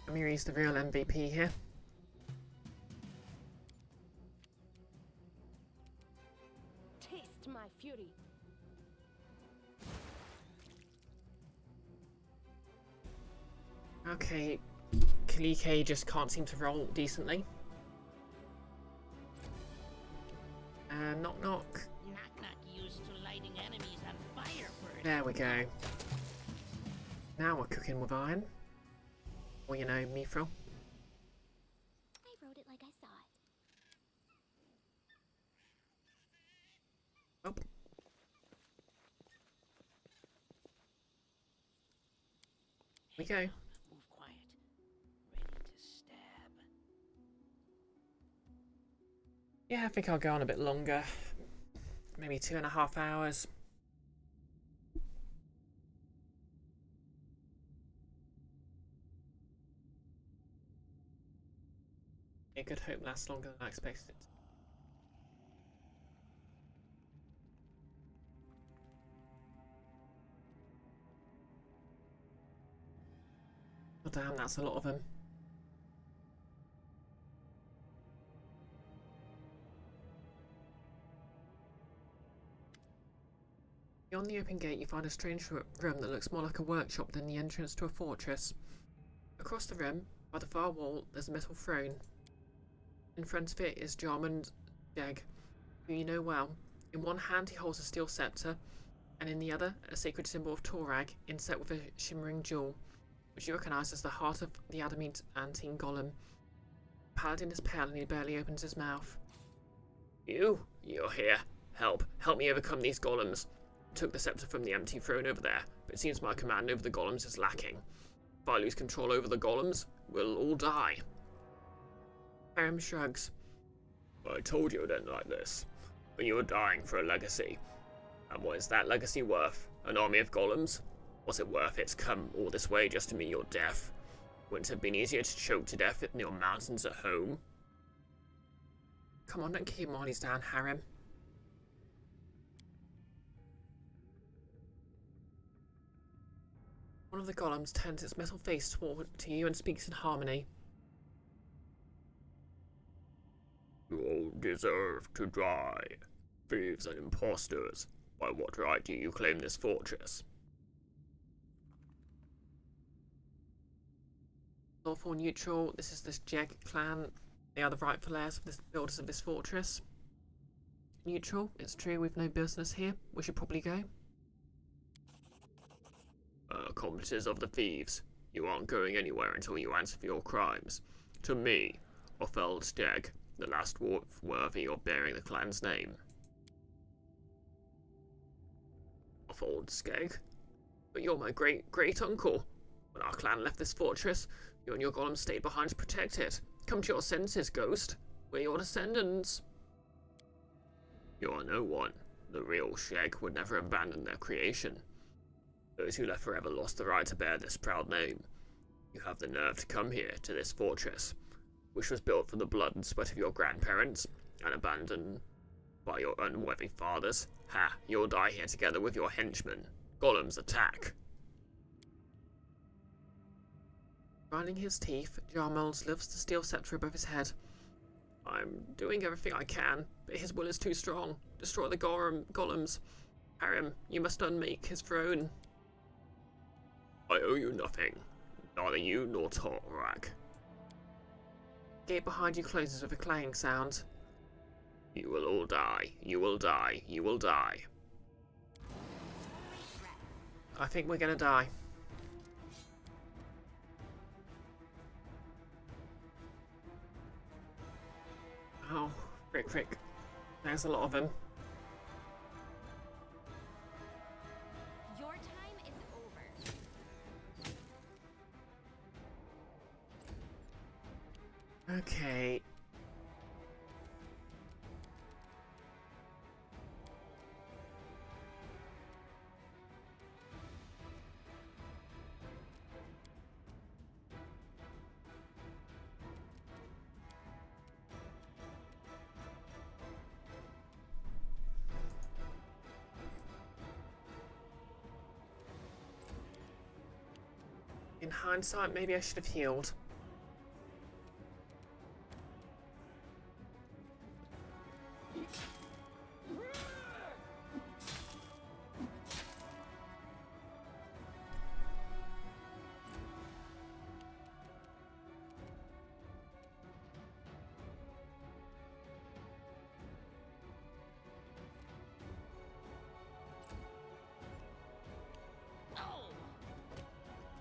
Amiri's the real MVP here. Taste my fury. Okay, Kalike just can't seem to roll decently. Knock knock. Knock knock used to lighting enemies on fire first. There we go. Now we're cooking with iron. Or you know, Mithril. I wrote it like I saw it. Oh. We go. Move quiet. Ready to stab. Yeah, I think I'll go on a bit longer. Maybe 2.5 hours. A good hope lasts longer than I expected it. Oh damn, that's a lot of them. Beyond the open gate, you find a strange room that looks more like a workshop than the entrance to a fortress. Across the room, by the far wall, there's a metal throne. In front of it is Jarmund Jeg, who you know well. In one hand he holds a steel scepter, and in the other a sacred symbol of Torag inset with a shimmering jewel, which you recognise as the heart of the adamantine golem. The paladin is pale and he barely opens his mouth. You're here. Help me overcome these golems. I took the scepter from the empty throne over there, but it seems my command over the golems is lacking. If I lose control over the golems, we'll all die. Aram shrugs. I told you I'd end like this. But you were dying for a legacy. And what is that legacy worth? An army of golems? Was it worth it to come all this way just to meet your death? Wouldn't it have been easier to choke to death in your mountains at home? Come on, don't keep Molly's down, Harim. One of the golems turns its metal face to you and speaks in harmony. You all deserve to die. Thieves and impostors. By what right do you claim this fortress? Lawful neutral, this is the Jeg clan. They are the rightful heirs of the builders of this fortress. Neutral, it's true, we've no business here. We should probably go. Accomplices of the thieves. You aren't going anywhere until you answer for your crimes. To me, Othel Steg, the last wolf worthy of bearing the clan's name. Othel Skeg? But you're my great-uncle. When our clan left this fortress, you and your golem stayed behind to protect it. Come to your senses, ghost. We're your descendants. You are no one. The real Sheg would never abandon their creation. Those who left forever lost the right to bear this proud name. You have the nerve to come here, to this fortress, which was built from the blood and sweat of your grandparents, and abandoned by your unworthy fathers. Ha! You'll die here together with your henchmen. Golems, attack! Grinding his teeth, Jarmuld lifts the steel scepter above his head. I'm doing everything I can, but his will is too strong. Destroy the golems. Harim, you must unmake his throne. I owe you nothing. Neither you nor Torag. The gate behind you closes with a clanging sound. You will all die. You will die. You will die. I think we're gonna die. Frick, frick. There's a lot of them. Your time is over. Okay. In hindsight, maybe I should have healed.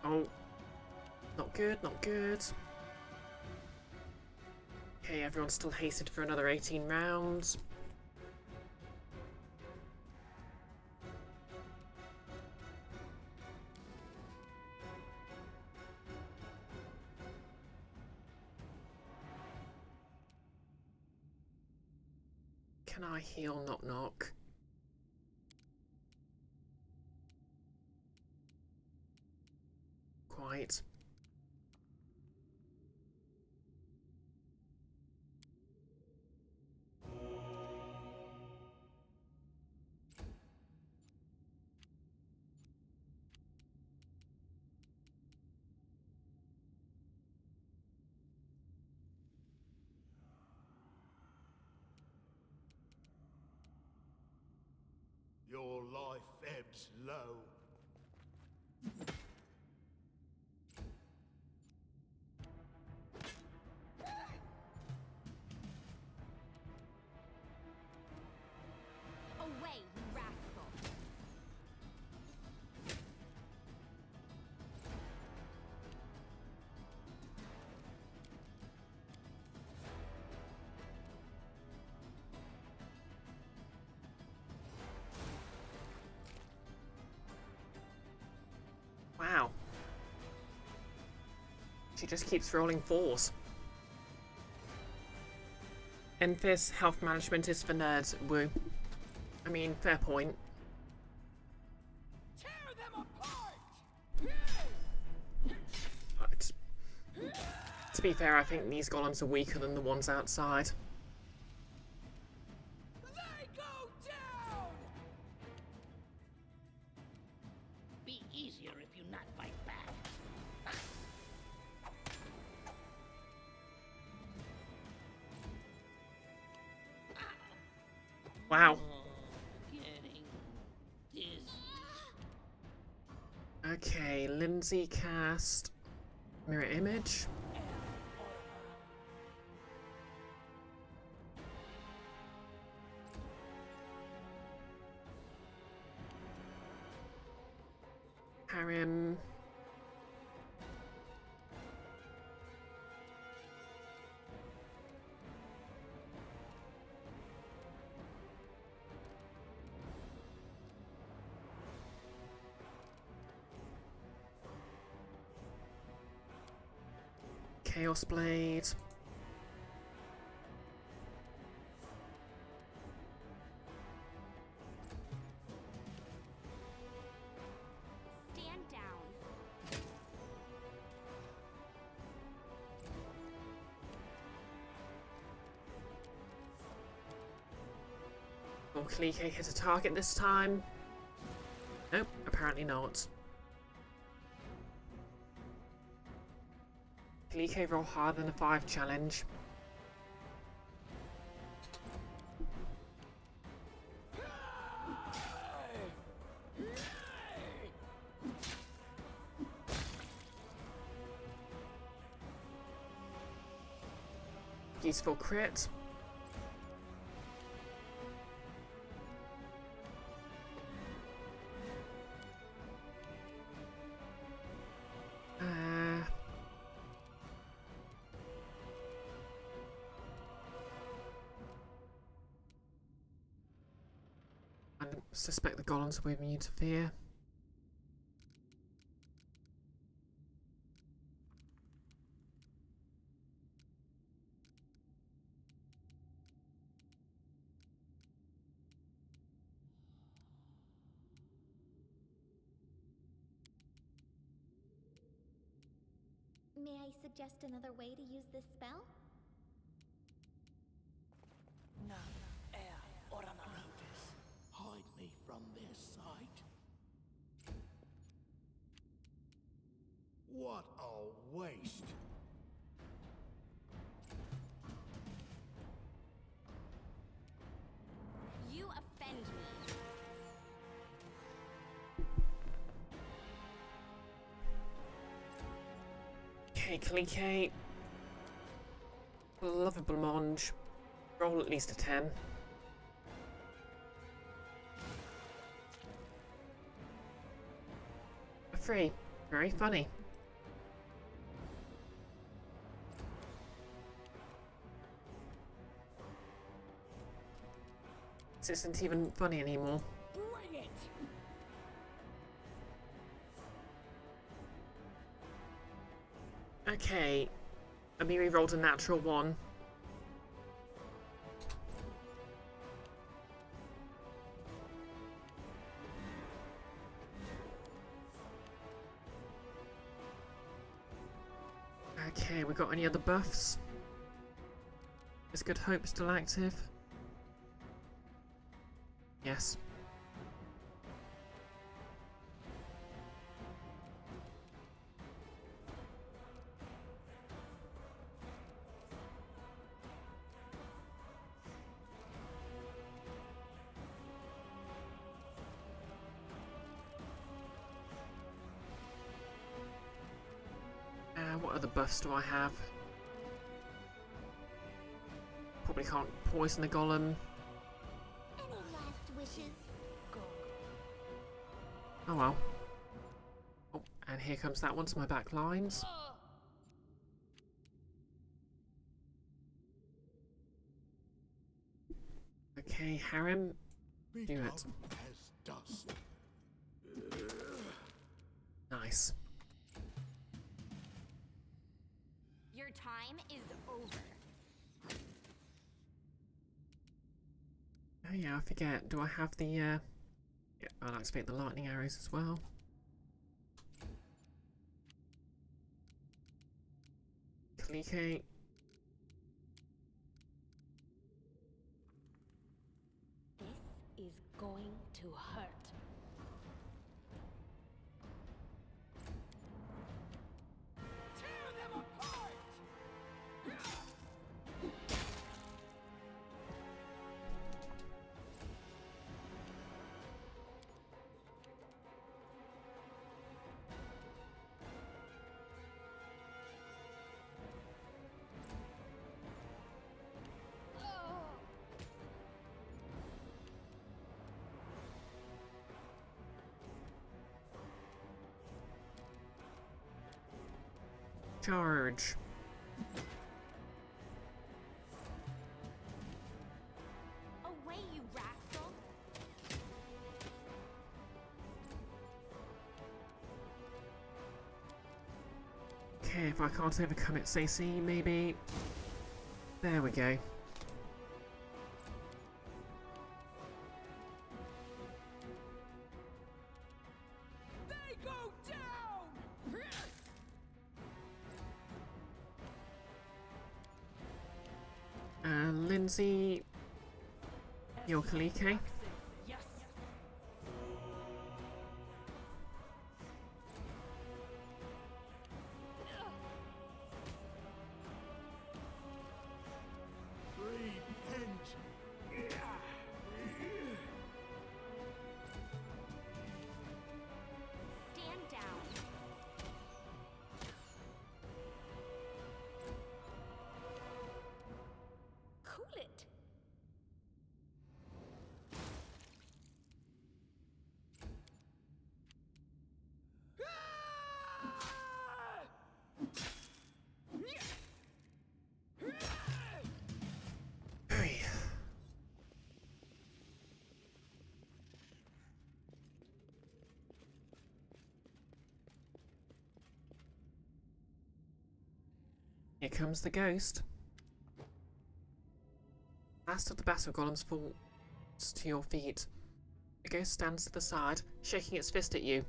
Oh. Not good, not good. Okay, everyone's still hasted for another 18 rounds. Can I heal Knock Knock? Quite. Your life ebbs low. Away, you rascal. Wow. She just keeps rolling 4s. Enfys, health management is for nerds. Woo. I mean, fair point. Tear them apart! But, to be fair, I think these golems are weaker than the ones outside. They go down! Be easier if you not fight back. Wow. Getting dizzy. Okay, Lindsay cast Mirror Image. Harem. Chaos Blade. Stand down. Will Kingmaker hit a target this time? Nope, apparently not. Kingmaker roll higher than a 5 challenge. Beautiful crit. suspect the golems will immune to fear. May I suggest another way to use this spell? Brutus, hide me from their sight. What a waste! You offend me. Okay, Kalike. Lovable Monge. Roll at least a 10. A 3. Very funny. This isn't even funny anymore. Bring it! Okay. Amiri rolled a natural 1. Okay, we got any other buffs? Is Good Hope still active? Yes. What other buffs do I have? Probably can't poison the golem. Any last wishes? Oh well. Oh, and here comes that one to my back lines. Okay, Harem, do it. Become as dust. Nice. Your time is over. Oh yeah, I forget. Do I have the, yeah, I'll activate the lightning arrows as well. Kalike. This is going to hurt. Tear them apart! Charge. Away, you rascal! Okay, if I can't overcome its AC, maybe... There we go. They go down! Lindsay... Your Kalike. Yes! Repent! Stand down. Cool it. Here comes the ghost. Last of the battle golems falls to your feet. The ghost stands to the side, shaking its fist at you.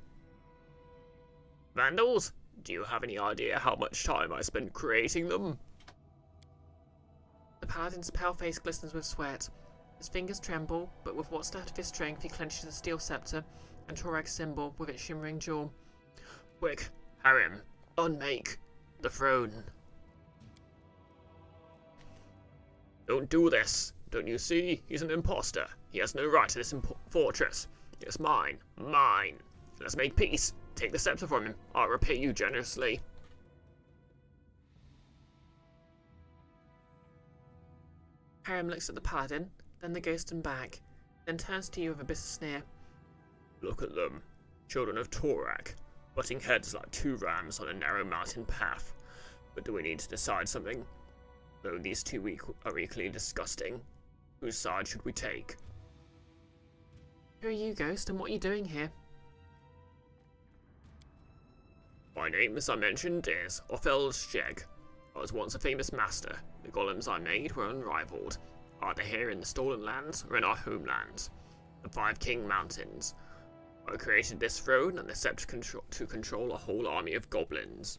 Vandals, do you have any idea how much time I spent creating them? The paladin's pale face glistens with sweat. His fingers tremble, but with what's left of his strength he clenches the steel scepter and Torag's symbol with its shimmering jewel. Quick, Harim, unmake the throne. Don't do this. Don't you see? He's an imposter. He has no right to this fortress. It's mine. Mine. Let's make peace. Take the scepter from him. I'll repay you generously. Harim looks at the paladin, then the ghost and back, then turns to you with a bitter sneer. Look at them. Children of Torag. Butting heads like two rams on a narrow mountain path. But do we need to decide something? Though these two are equally disgusting. Whose side should we take? Who are you, ghost, and what are you doing here? My name, as I mentioned, is Othel Sheg. I was once a famous master. The golems I made were unrivaled, either here in the Stolen Lands or in our homelands, the Five King Mountains. I created this throne and the scepter to control a whole army of golems.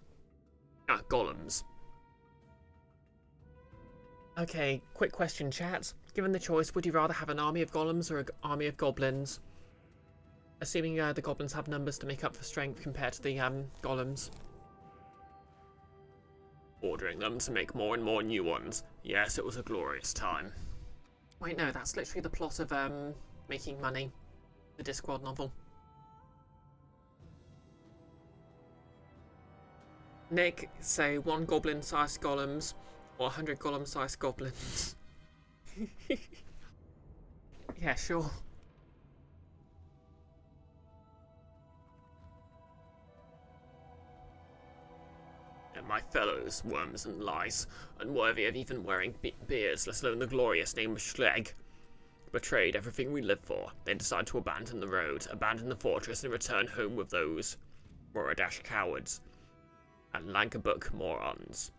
Okay, quick question, chat. Given the choice, would you rather have an army of golems or an army of goblins? Assuming the goblins have numbers to make up for strength compared to the golems. Ordering them to make more and more new ones. Yes, it was a glorious time. Wait, no, that's literally the plot of Making Money, the Discworld novel. Nick, say 1 goblin-sized golems or 100 golem-sized goblins. Yeah, sure. And my fellows, worms and lice, unworthy of even wearing beards, let alone the glorious name of Schleg, betrayed everything we lived for. They decided to abandon the road, abandon the fortress, and return home with those Moradash cowards and Lankabuk morons.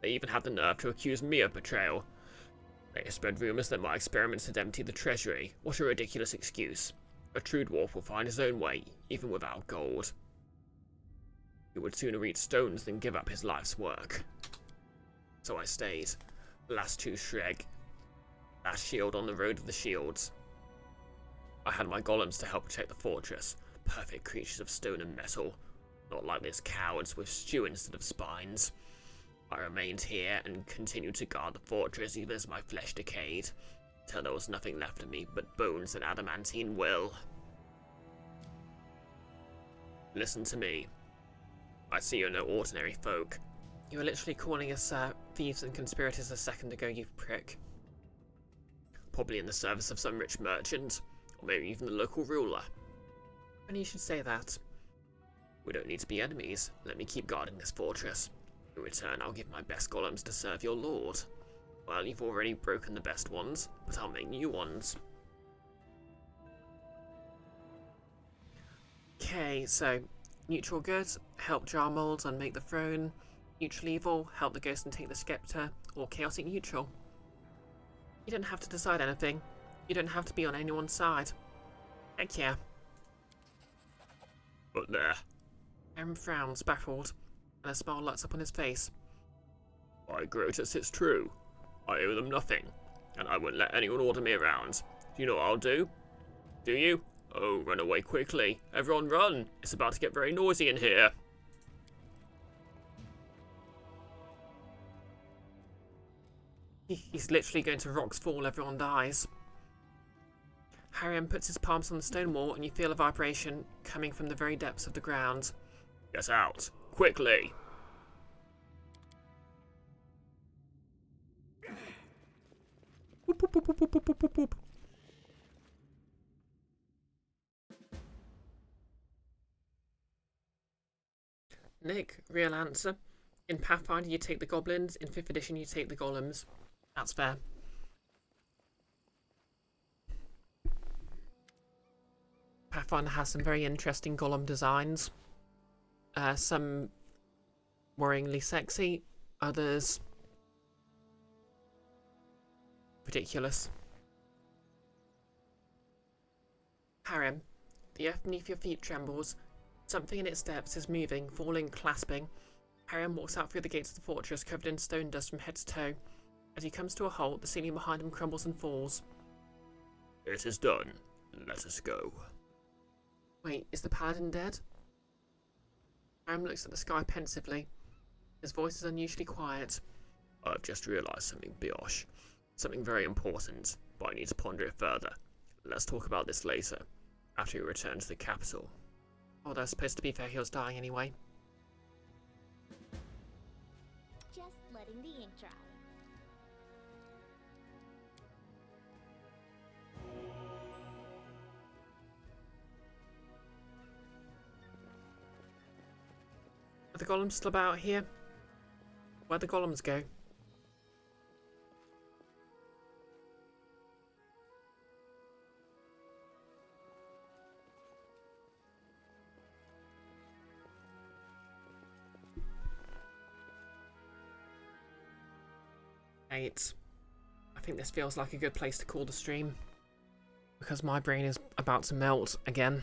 They even had the nerve to accuse me of betrayal. They spread rumors that my experiments had emptied the treasury. What a ridiculous excuse. A true dwarf will find his own way, even without gold. He would sooner eat stones than give up his life's work. So I stayed. Last two Shreg. Last shield on the road of the shields. I had my golems to help protect the fortress. Perfect creatures of stone and metal. Not like these cowards with stew instead of spines. I remained here and continued to guard the fortress even as my flesh decayed, till there was nothing left of me but bones and adamantine will. Listen to me. I see you're no ordinary folk. You were literally calling us thieves and conspirators a second ago, you prick. Probably in the service of some rich merchant, or maybe even the local ruler. And you should say that. We don't need to be enemies. Let me keep guarding this fortress. In return, I'll give my best golems to serve your lord. Well, you've already broken the best ones, but I'll make new ones. Okay, so neutral good, help jar molds and make the throne. Neutral evil, help the ghost and take the scepter. Or chaotic neutral. You don't have to decide anything. You don't have to be on anyone's side. Heck yeah. But there. Aaron frowns, baffled, and a smile lights up on his face. By Grotus, it's true. I owe them nothing, and I won't let anyone order me around. Do you know what I'll do? Do you? Oh, run away quickly. Everyone run! It's about to get very noisy in here. He's literally going to rocks fall, everyone dies. Harriam puts his palms on the stone wall and you feel a vibration coming from the very depths of the ground. Get out! Quickly! Whoop, whoop, whoop, whoop, whoop, whoop, whoop. Nick, real answer. In Pathfinder you take the goblins, in 5th edition you take the golems. That's fair. Pathfinder has some very interesting golem designs. Some worryingly sexy, others ridiculous. Harem, the earth beneath your feet trembles. Something in its depths is moving, falling, clasping. Harem walks out through the gates of the fortress, covered in stone dust from head to toe. As he comes to a halt, the ceiling behind him crumbles and falls. It is done. Let us go. Wait, is the paladin dead? Harem looks at the sky pensively. His voice is unusually quiet. I've just realised something, Brioche. Something very important, but I need to ponder it further. Let's talk about this later, after we return to the capital. Oh, they're supposed to be fair, he was dying anyway. Just letting the ink dry. Are the golems still about here? Where'd the golems go? I think this feels like a good place to call the stream, because my brain is about to melt again.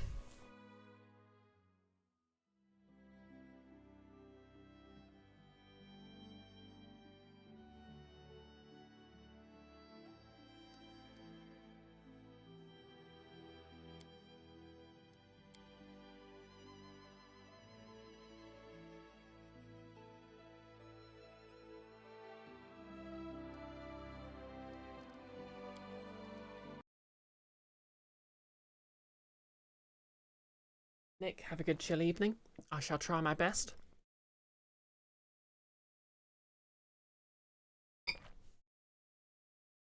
Nick, have a good chill evening. I shall try my best.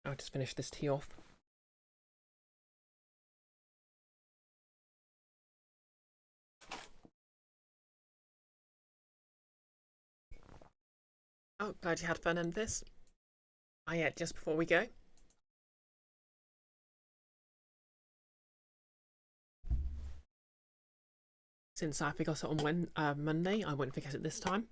I'll just finish this tea off. Oh, glad you had fun in this. Oh yeah, just before we go. Since I forgot it on Monday, I won't forget it this time.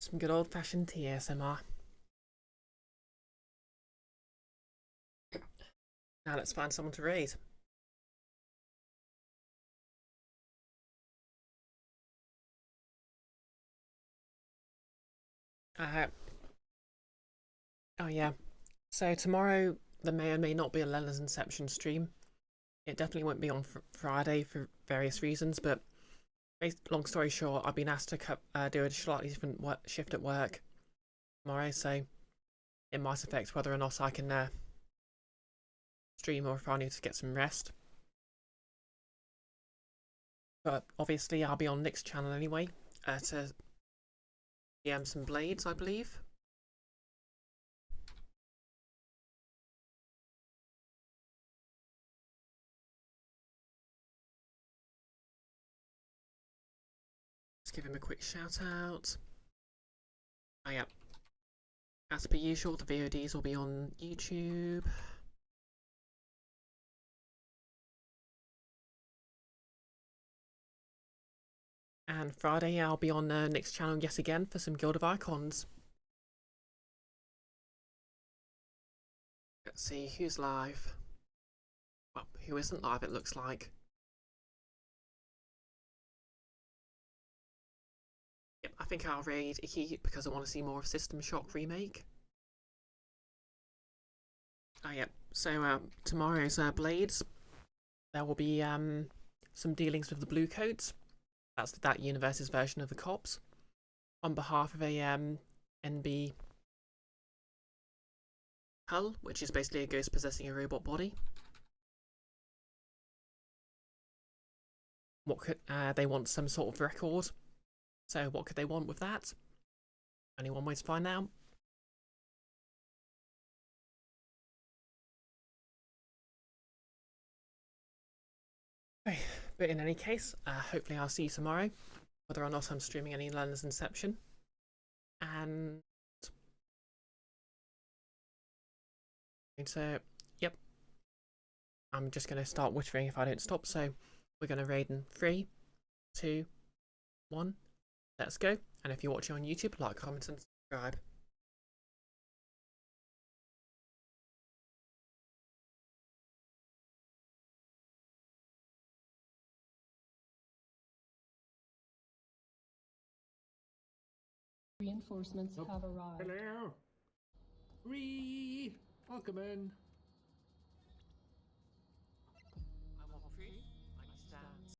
Some good old-fashioned tea ASMR. Now let's find someone to raid. Oh yeah, so tomorrow there may or may not be a Lella's Inception stream. It definitely won't be on Friday for various reasons, but long story short, I've been asked to do a slightly different shift at work tomorrow, so it might affect whether or not I can stream or if I need to get some rest. But obviously I'll be on Nick's channel anyway to DM some blades, I believe. Let's give him a quick shout out. Oh yeah, as per usual, the VODs will be on YouTube. And Friday I'll be on Nick's channel yet again for some Guild of Icons. Let's see who's live. Well, who isn't live, it looks like. Yep, I think I'll raid Iki because I want to see more of System Shock Remake. Oh yeah, so tomorrow's Blades. There will be some dealings with the Blue Coats. That's that universe's version of the cops. On behalf of a NB Hull, which is basically a ghost possessing a robot body. What could they want some sort of record? So what could they want with that? Only one way to find out. Okay, but in any case, hopefully I'll see you tomorrow. whether or not I'm streaming any Learner's Inception. And so, yep, I'm just going to start whispering if I don't stop. So we're going to raid in 3, 2, 1. Let's go. And if you're watching on YouTube, like, comment, and subscribe. Reinforcements have arrived. Hello. Welcome in.